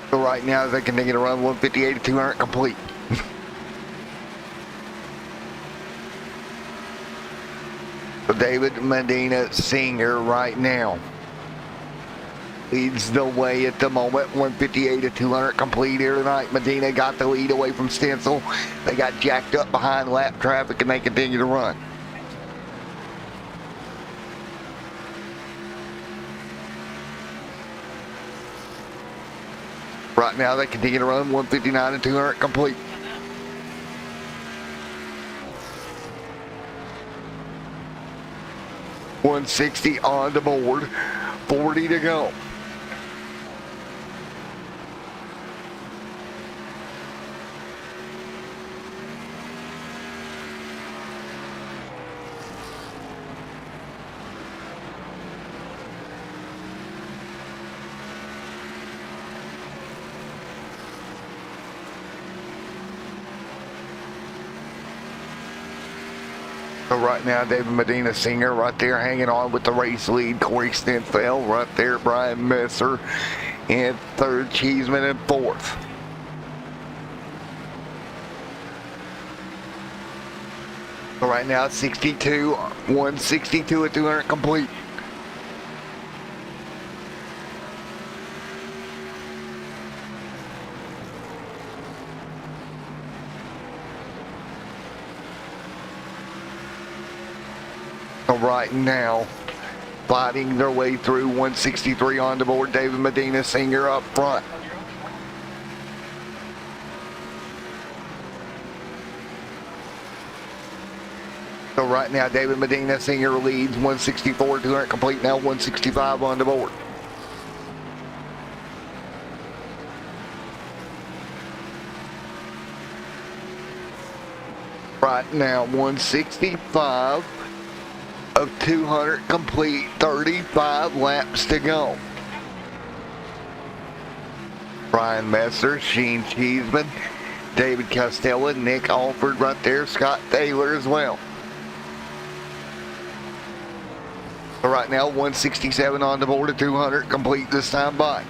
So right now, they continue to run 158 to 200 complete. David Medina Sr. right now leads the way at the moment. 158 to 200 complete here tonight. Medina got the lead away from Stencil. They got jacked up behind lap traffic and they continue to run. Right now they continue to run 159 to 200 complete. $160 on the board, 40 to go. So right now, David Medina Sr. right there hanging on with the race lead. Corey Stenfeld right there. Brian Messer in third. Cheeseman in fourth. So right now, 62, 162 at 200 complete. Right now, fighting their way through 163 on the board. David Medina Sr. up front. So right now, David Medina Sr. leads 164, 200 complete now, 165 on the board. Right now, 165. Of 200 complete, 35 laps to go. Brian Messer, Sheen Cheeseman, David Costello, Nick Alford right there, Scott Taylor as well. So right now, 167 on the board at 200 complete this time by.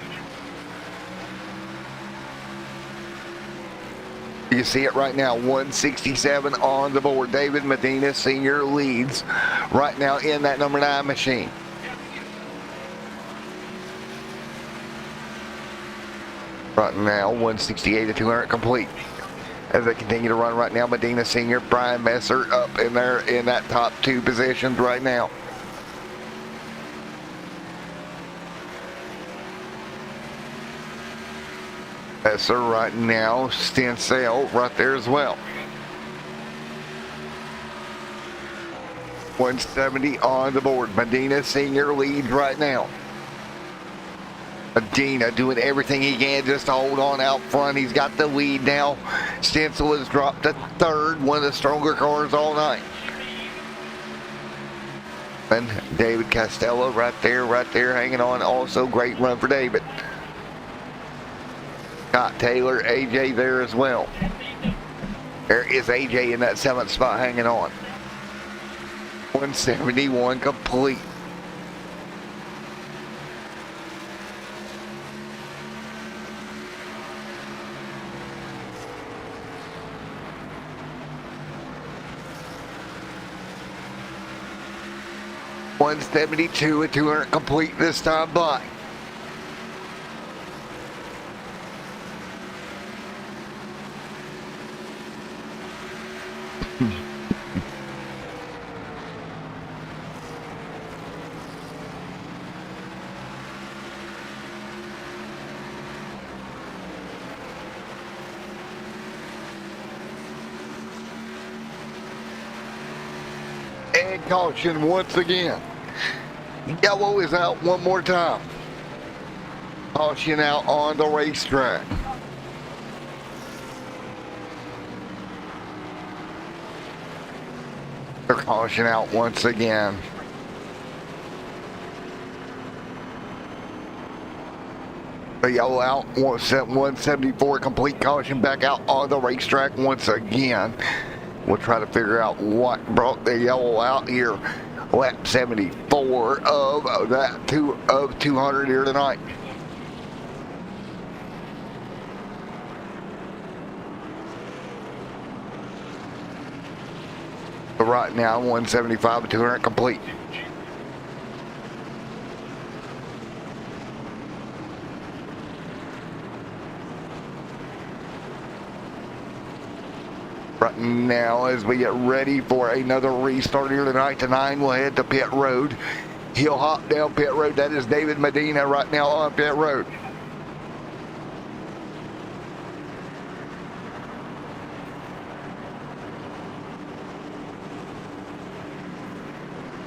You see it right now, 167 on the board. David Medina Sr. leads right now in that number 9 machine. Right now, 168 to 200 complete. As they continue to run right now, Medina Sr., Brian Messer up in there in that top 2 positions right now. Messer right now, Stensel right there as well. 170 on the board. Medina Sr. leads right now. Medina doing everything he can just to hold on out front. He's got the lead now. Stencil has dropped to 3rd, one of the stronger cars all night. And David Costello right there hanging on. Also great run for David. Scott Taylor, AJ there as well. There is AJ in that 7th spot hanging on. 171 complete. $172 at 200 complete this time by. And caution once again. Yellow is out one more time. Caution out on the racetrack. They're caution out once again. The yellow out, 174 complete caution back out on the racetrack once again. We'll try to figure out what brought the yellow out here. Lap 74 of that 200 here tonight. So right now, 175 to 200 complete. Right now, as we get ready for another restart here tonight, to 9, we'll head to pit road. He'll hop down pit road. That is David Medina right now on pit road.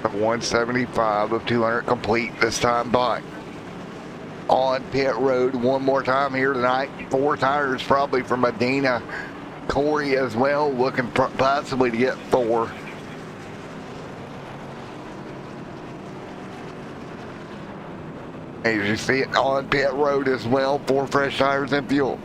Of 175 of 200 complete this time by. On pit road one more time here tonight. 4 tires probably for Medina. Corey as well, looking possibly to get 4. As you see it on pit road as well, 4 fresh tires and fuel.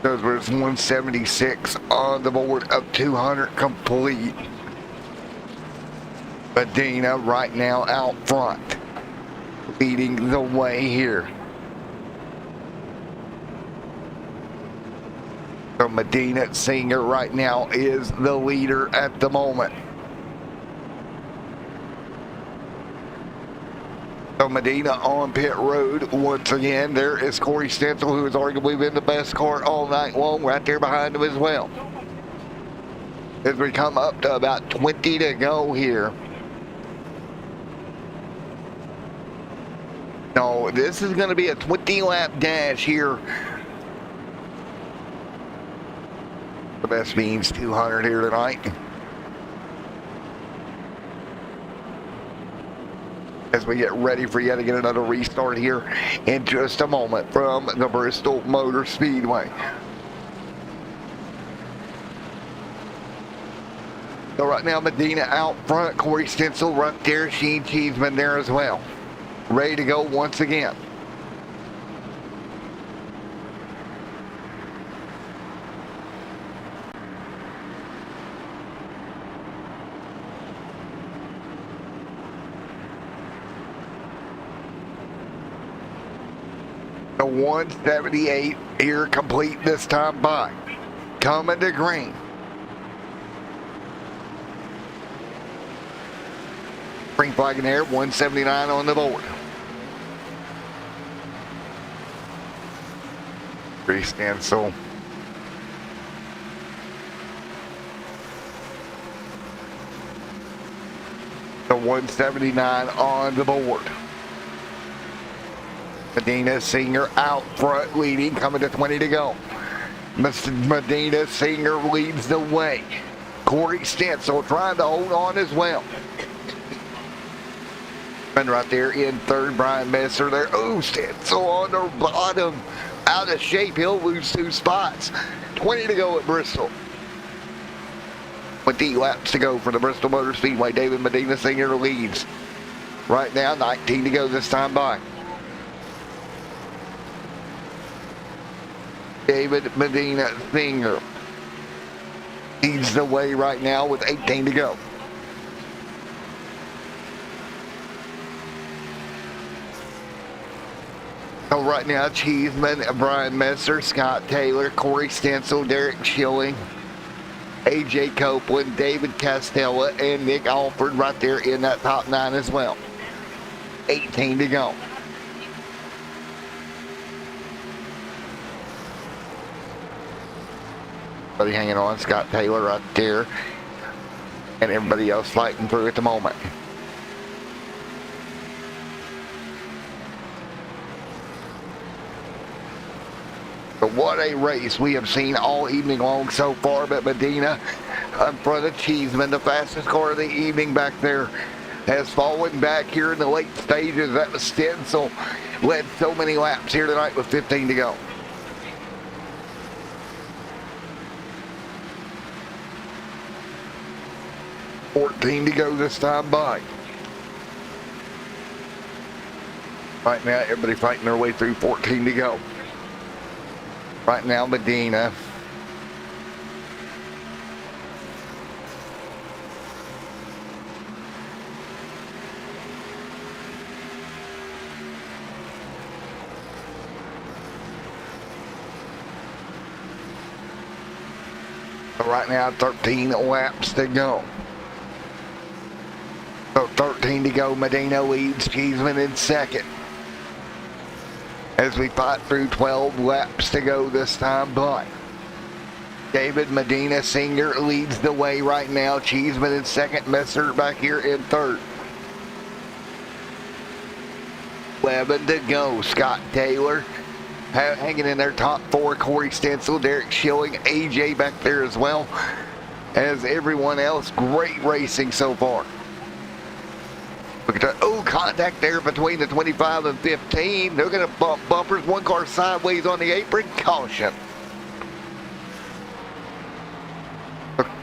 Those were 176 on the board of 200 complete. Medina right now out front, leading the way here. So Medina Senior right now is the leader at the moment. So Medina on pit road once again. There is Corey Stencil, who has arguably been the best car all night long, right there behind him as well. As we come up to about 20 to go here. No, this is going to be a 20-lap dash here. The best means 200 here tonight. As we get ready for yet again another restart here in just a moment from the Bristol Motor Speedway. So right now Medina out front, Corey Stencil right there, Sheen Cheeseman there as well. Ready to go once again. The 178 here complete this time by. Coming to green. Green flag in there, 179 on the board. Stencil. The 179 on the board. Medina Senior out front leading, coming to 20 to go. Medina Senior leads the way. Corey Stencil trying to hold on as well. And right there in third, Brian Messer there. Oh, Stencil on the bottom. Out of shape, he'll lose 2 spots. 20 to go at Bristol. With 8 laps to go for the Bristol Motor Speedway. David Medina Senior leads. Right now, 19 to go this time by. David Medina Senior leads the way right now with 18 to go. So right now, Cheeseman, Brian Messer, Scott Taylor, Corey Stencil, Derek Schilling, AJ Copeland, David Castella, and Nick Alford right there in that top 9 as well. 18 to go. Everybody hanging on, Scott Taylor right there, and everybody else fighting through at the moment. But what a race we have seen all evening long so far. But Medina in front of Cheeseman, the fastest car of the evening back there, has fallen back here in the late stages. That was Stencil led so many laps here tonight with 15 to go. $14 to go this time by. Right now, everybody fighting their way through. 14 to go. Right now, Medina. So right now, 13 laps to go. So 13 to go. Medina leads. Cheeseman in second. As we fight through 12 laps to go this time by. David Medina Senior leads the way right now. Cheeseman in second. Messer back here in third. 11 to go. Scott Taylor hanging in their top 4. Corey Stencil, Derek Schilling, AJ back there as well as everyone else. Great racing so far. Look at that. Oh, contact there between the 25 and 15. They're going to bump bumpers. One car sideways on the apron. Caution.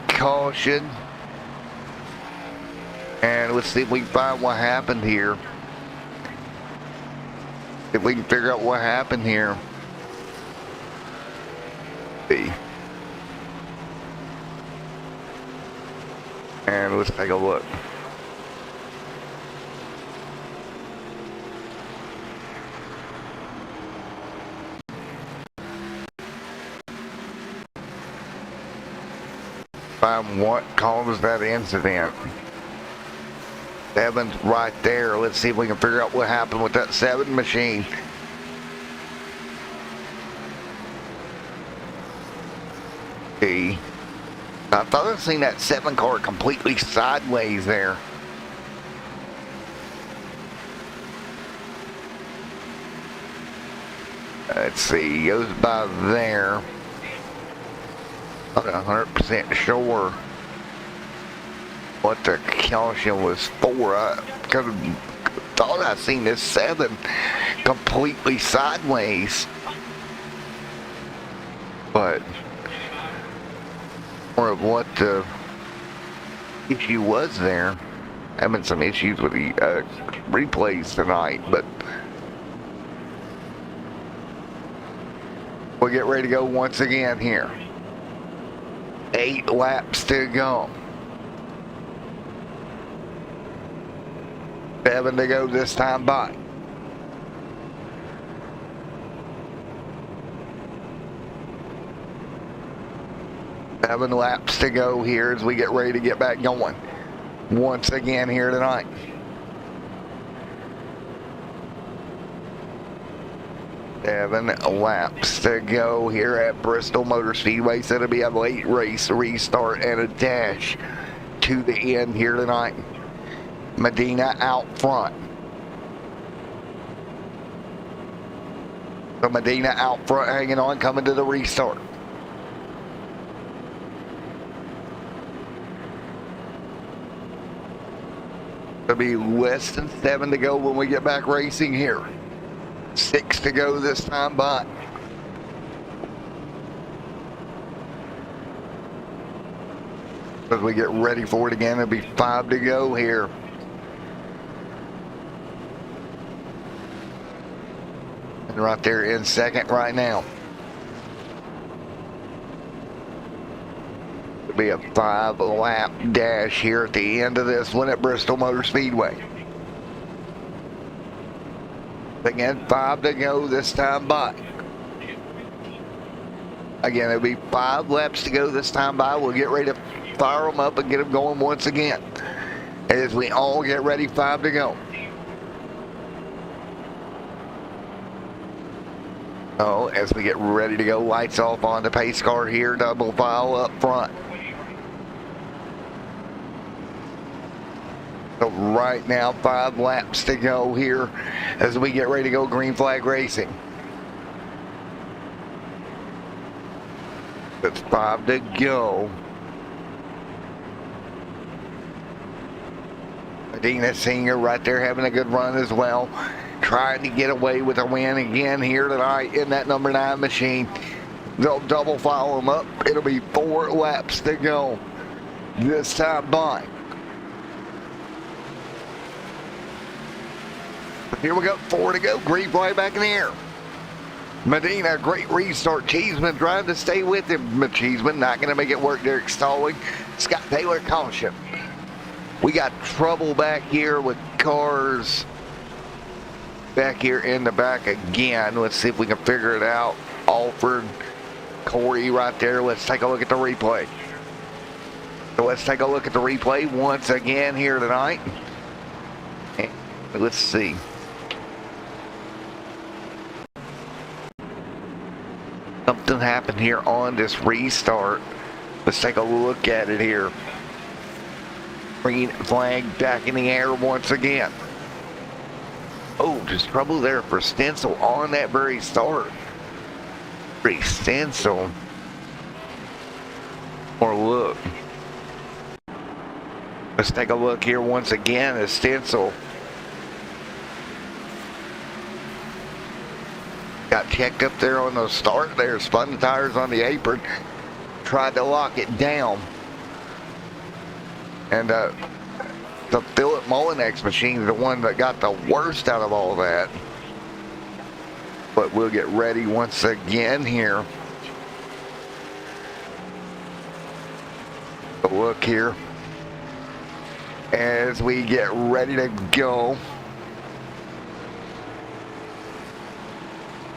Caution. And let's see if we can find what happened here. If we can figure out what happened here. See. And let's take a look. Find what caused that incident. Seven's right there. Let's see if we can figure out what happened with that 7 machine. See, I thought I'd seen that 7 car completely sideways there. Let's see, goes by there. Not 100% sure what the caution was for. I could have thought I seen this 7 completely sideways, but more of what the issue was there. Having some issues with the replays tonight, but we'll get ready to go once again here. 8 laps to go. 7 to go this time by. Seven laps to go here as we get ready to get back going once again here tonight. Seven laps to go here at Bristol Motor Speedway. So it'll be a late race restart and a dash to the end here tonight. Medina out front. So Medina out front, hanging on, coming to the restart. It'll be less than 7 to go when we get back racing here. 6 to go this time by. As we get ready for it again, it'll be 5 to go here. And right there in second right now. It'll be a 5-lap dash here at the end of this one at Bristol Motor Speedway. Again, 5 to go this time by. Again, it'll be 5 laps to go this time by. We'll get ready to fire them up and get them going once again. As we all get ready, 5 to go. Oh, as we get ready to go, lights off on the pace car here, double file up front. So right now, 5 laps to go here as we get ready to go green flag racing. It's 5 to go. Medina Senior right there having a good run as well. Trying to get away with a win again here tonight in that number 9 machine. They'll double file them up. It'll be 4 laps to go this time by. Here we go, 4 to go. Green flag back in the air. Medina, great restart. Cheeseman trying to stay with him. But Cheeseman not going to make it work. Derek stalling. Scott Taylor caution. We got trouble back here with cars back here in the back again. Let's see if we can figure it out. Alford, Corey right there. Let's take a look at the replay. So let's take a look at the replay once again here tonight. And let's see. Something happened here on this restart. Let's take a look at it here. Green flag back in the air once again. Oh, just trouble there for Stencil on that very start. Pretty Stencil. Or look. Let's take a look here once again at Stencil. Got checked up there on the start there, spun the tires on the apron, tried to lock it down. And the Philip Molinex machine is the one that got the worst out of all that. But we'll get ready once again here. A look here as we get ready to go.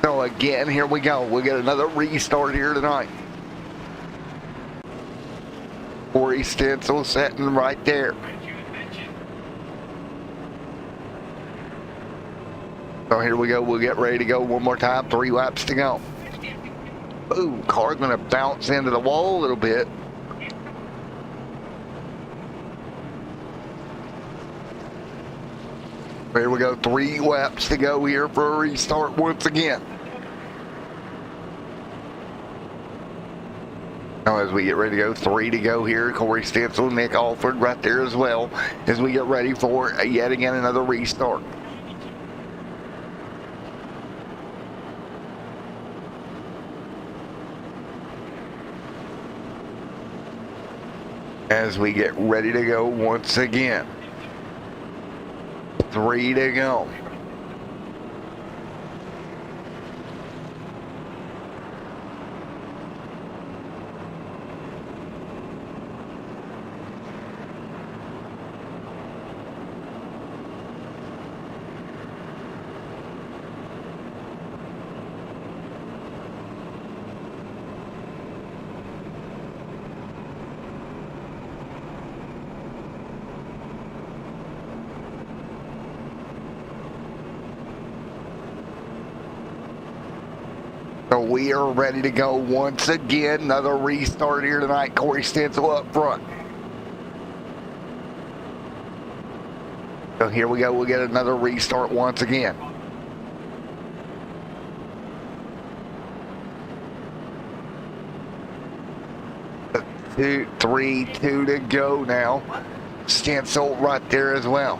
So again, here we go. We'll get another restart here tonight. Corey Stencil sitting right there. So here we go. We'll get ready to go one more time. 3 laps to go. Ooh, car's going to bounce into the wall a little bit. Here we go. 3 laps to go here for a restart once again. Now as we get ready to go, 3 to go here. Corey Stencil, Nick Alford right there as well as we get ready for yet again another restart. As we get ready to go once again. 3 to go. So we are ready to go once again. Another restart here tonight. Corey Stencil up front. So here we go. We'll get another restart once again. Two, 3, 2 to go now. Stencil right there as well.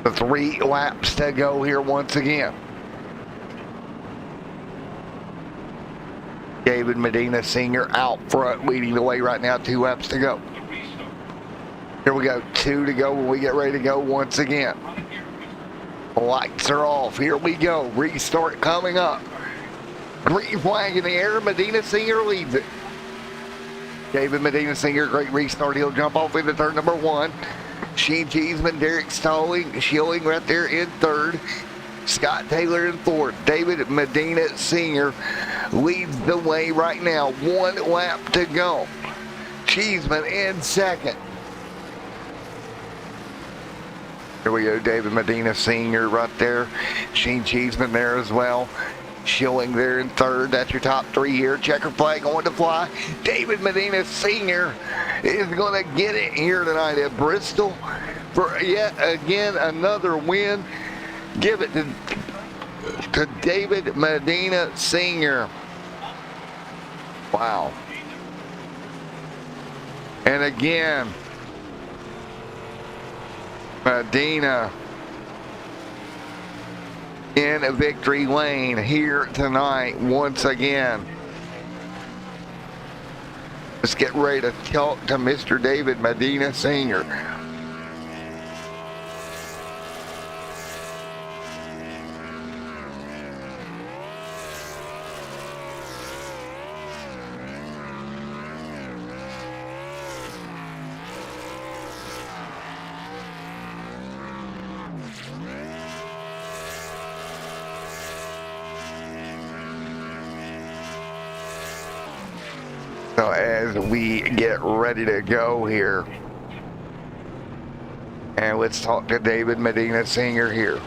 The 3 laps to go here once again. David Medina Sr. out front, leading the way right now. 2 laps to go. Here we go. 2 to go when we get ready to go once again. Lights are off. Here we go. Restart coming up. Green flag in the air. Medina Sr. leads it. David Medina Sr. Great restart. He'll jump off into turn number 1. Sheen Cheeseman, Derek Schilling right there in 3rd. Scott Taylor in 4th. David Medina Sr. leads the way right now. 1 lap to go. Cheeseman in 2nd. Here we go, David Medina Sr. right there. Sheen Cheeseman there as well. Schilling there in 3rd. That's your top 3 here. Checker flag going to fly. David Medina Sr. is going to get it here tonight at Bristol for yet again another win. Give it to David Medina Sr. Wow. And again, Medina in victory lane here tonight once again. Let's get ready to talk to Mr. David Medina Sr. So as we get ready to go here, and let's talk to David Medina Sr. here.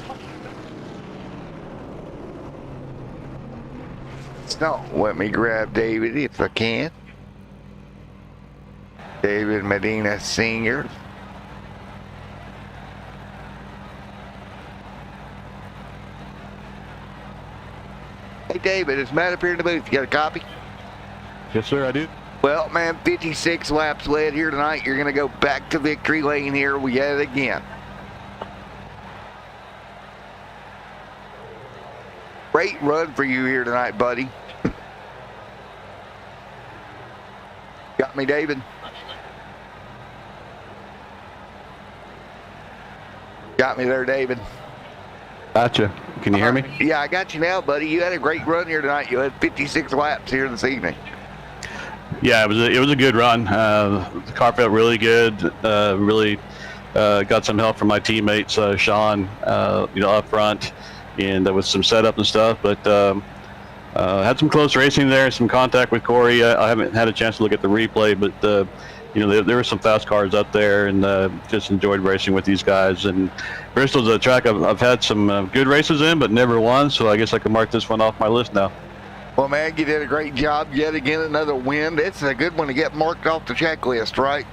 So let me grab David if I can. David Medina Sr. Hey David, it's Matt up here in the booth. You got a copy? Yes, sir, I do. Well, man, 56 laps led here tonight. You're going to go back to victory lane here yet again. Great run for you here tonight, buddy. Got me, David? Got me there, David. Gotcha. Can you hear me? Yeah, I got you now, buddy. You had a great run here tonight. You had 56 laps here this evening. Yeah, it was a good run. The car felt really good. Really got some help from my teammates, Sean, up front, and with some setup and stuff. But had some close racing there, some contact with Corey. I haven't had a chance to look at the replay, but there were some fast cars up there, and just enjoyed racing with these guys. And Bristol's a track I've had some good races in, but never won. So I guess I can mark this one off my list now. Well, man, you did a great job yet again. Another win. It's a good one to get marked off the checklist, right?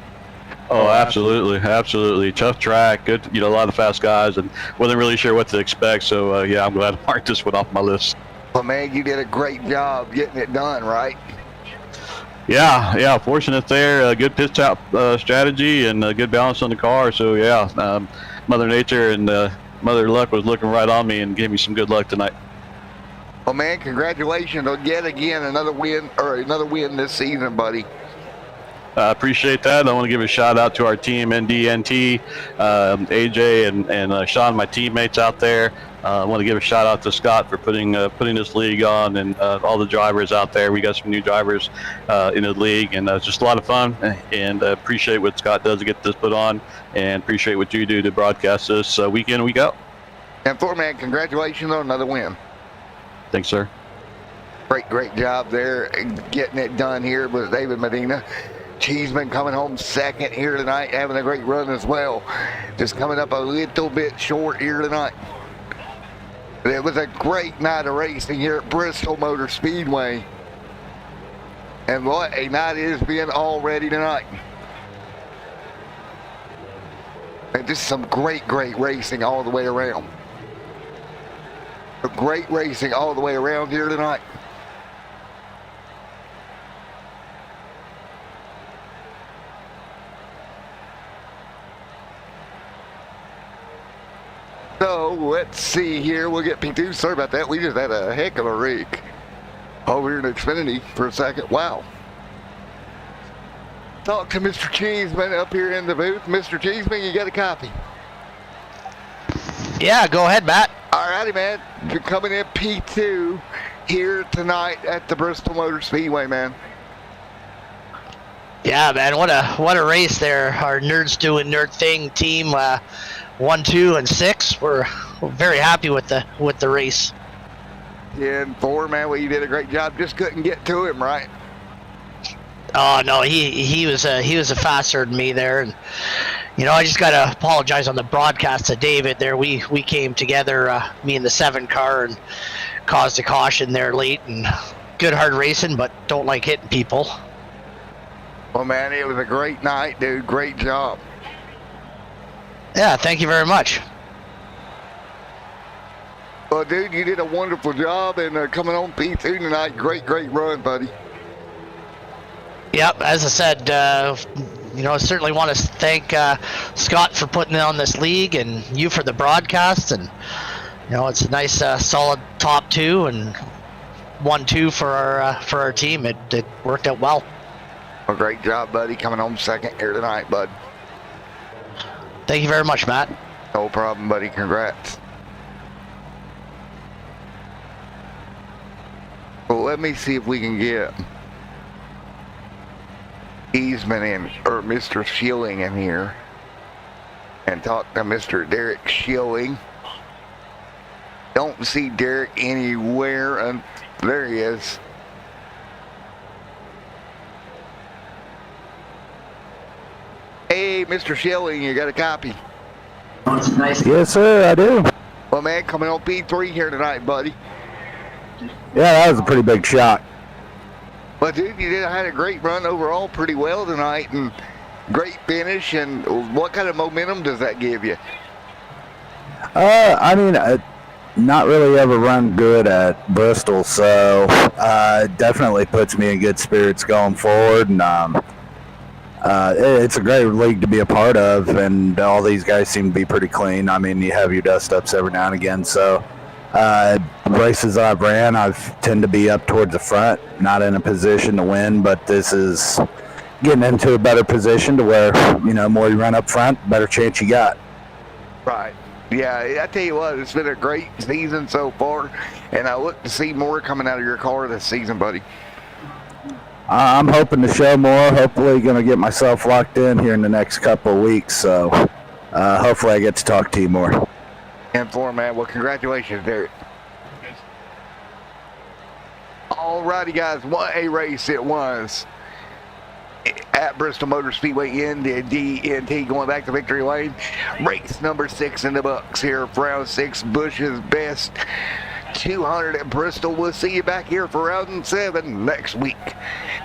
Oh, absolutely, absolutely. Tough track, good. A lot of fast guys, and wasn't really sure what to expect. So yeah, I'm glad I marked this one off my list. Well, man, you did a great job getting it done, right? Yeah, fortunate there. Good pit stop strategy and good balance on the car. So yeah, Mother Nature and Mother Luck was looking right on me and gave me some good luck tonight. Well, man, congratulations on yet again another win this season, buddy. I appreciate that. I want to give a shout out to our team, NDNT, AJ, and Sean, my teammates out there. I want to give a shout out to Scott for putting this league on, and all the drivers out there. We got some new drivers in the league, and it's just a lot of fun. And appreciate what Scott does to get this put on, and appreciate what you do to broadcast this week in and week out. And man, congratulations on another win. Thanks, sir. Great job there getting it done here with David Medina. Cheeseman coming home second here tonight, having a great run as well. Just coming up a little bit short here tonight. But it was a great night of racing here at Bristol Motor Speedway. And what a night it has been already tonight. And just some great racing all the way around. Great racing all the way around here tonight. So let's see here. We'll get P2. Sorry about that. We just had a heck of a rig over here in Xfinity for a second. Wow. Talk to Mr. Cheeseman up here in the booth. Mr. Cheeseman, you got a copy? Yeah, go ahead, Matt. All righty, man. You're coming in P2 here tonight at the Bristol Motor Speedway, man. Yeah, man, what a race there. Our Nerds Doing Nerd Thing team, 1, 2, and 6. We're very happy with the race. 10-4, man. Well, you did a great job. Just couldn't get to him, right? Oh no, he was faster than me there, and I just gotta apologize on the broadcast to David there. We came together, me and the 7 car, and caused a caution there late. And good hard racing, but don't like hitting people. Well, man, it was a great night, dude. Great job. Yeah, thank you very much. Well, dude, you did a wonderful job, and coming on P2 tonight. Great run, buddy. Yep, as I said, I certainly want to thank Scott for putting on this league, and you for the broadcast. And it's a nice, solid top 2 and 1, 2 for our team. It worked out well. Well, great job, buddy. Coming home second here tonight, bud. Thank you very much, Matt. No problem, buddy. Congrats. Well, let me see if we can get Easman in, or Mr. Schilling in here, and talk to Mr. Derek Schilling. Don't see Derek anywhere, and there he is. Hey, Mr. Schilling, you got a copy? Yes, sir, I do. Well, man, coming on P3 here tonight, buddy. Yeah, that was a pretty big shock. Well, dude, you had a great run overall, pretty well tonight, and great finish. And what kind of momentum does that give you? Not really ever run good at Bristol, so definitely puts me in good spirits going forward. And it's a great league to be a part of, and all these guys seem to be pretty clean. I mean, you have your dust-ups every now and again, so races I've ran, I've tend to be up towards the front, not in a position to win, but this is getting into a better position to where, more you run up front, better chance you got. Right. Yeah, I tell you what, it's been a great season so far, and I look to see more coming out of your car this season, buddy. I'm hoping to show more. Hopefully going to get myself locked in here in the next couple of weeks, so hopefully I get to talk to you more. And man, well, congratulations, Derek. Alrighty, guys, what a race it was at Bristol Motor Speedway in the DNT, going back to victory lane. Race number 6 in the books here for round 6, Bush's best 200 at Bristol. We'll see you back here for round 7 next week.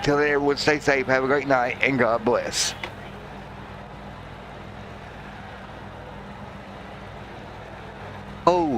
Till then, everyone stay safe, have a great night, and God bless. Holy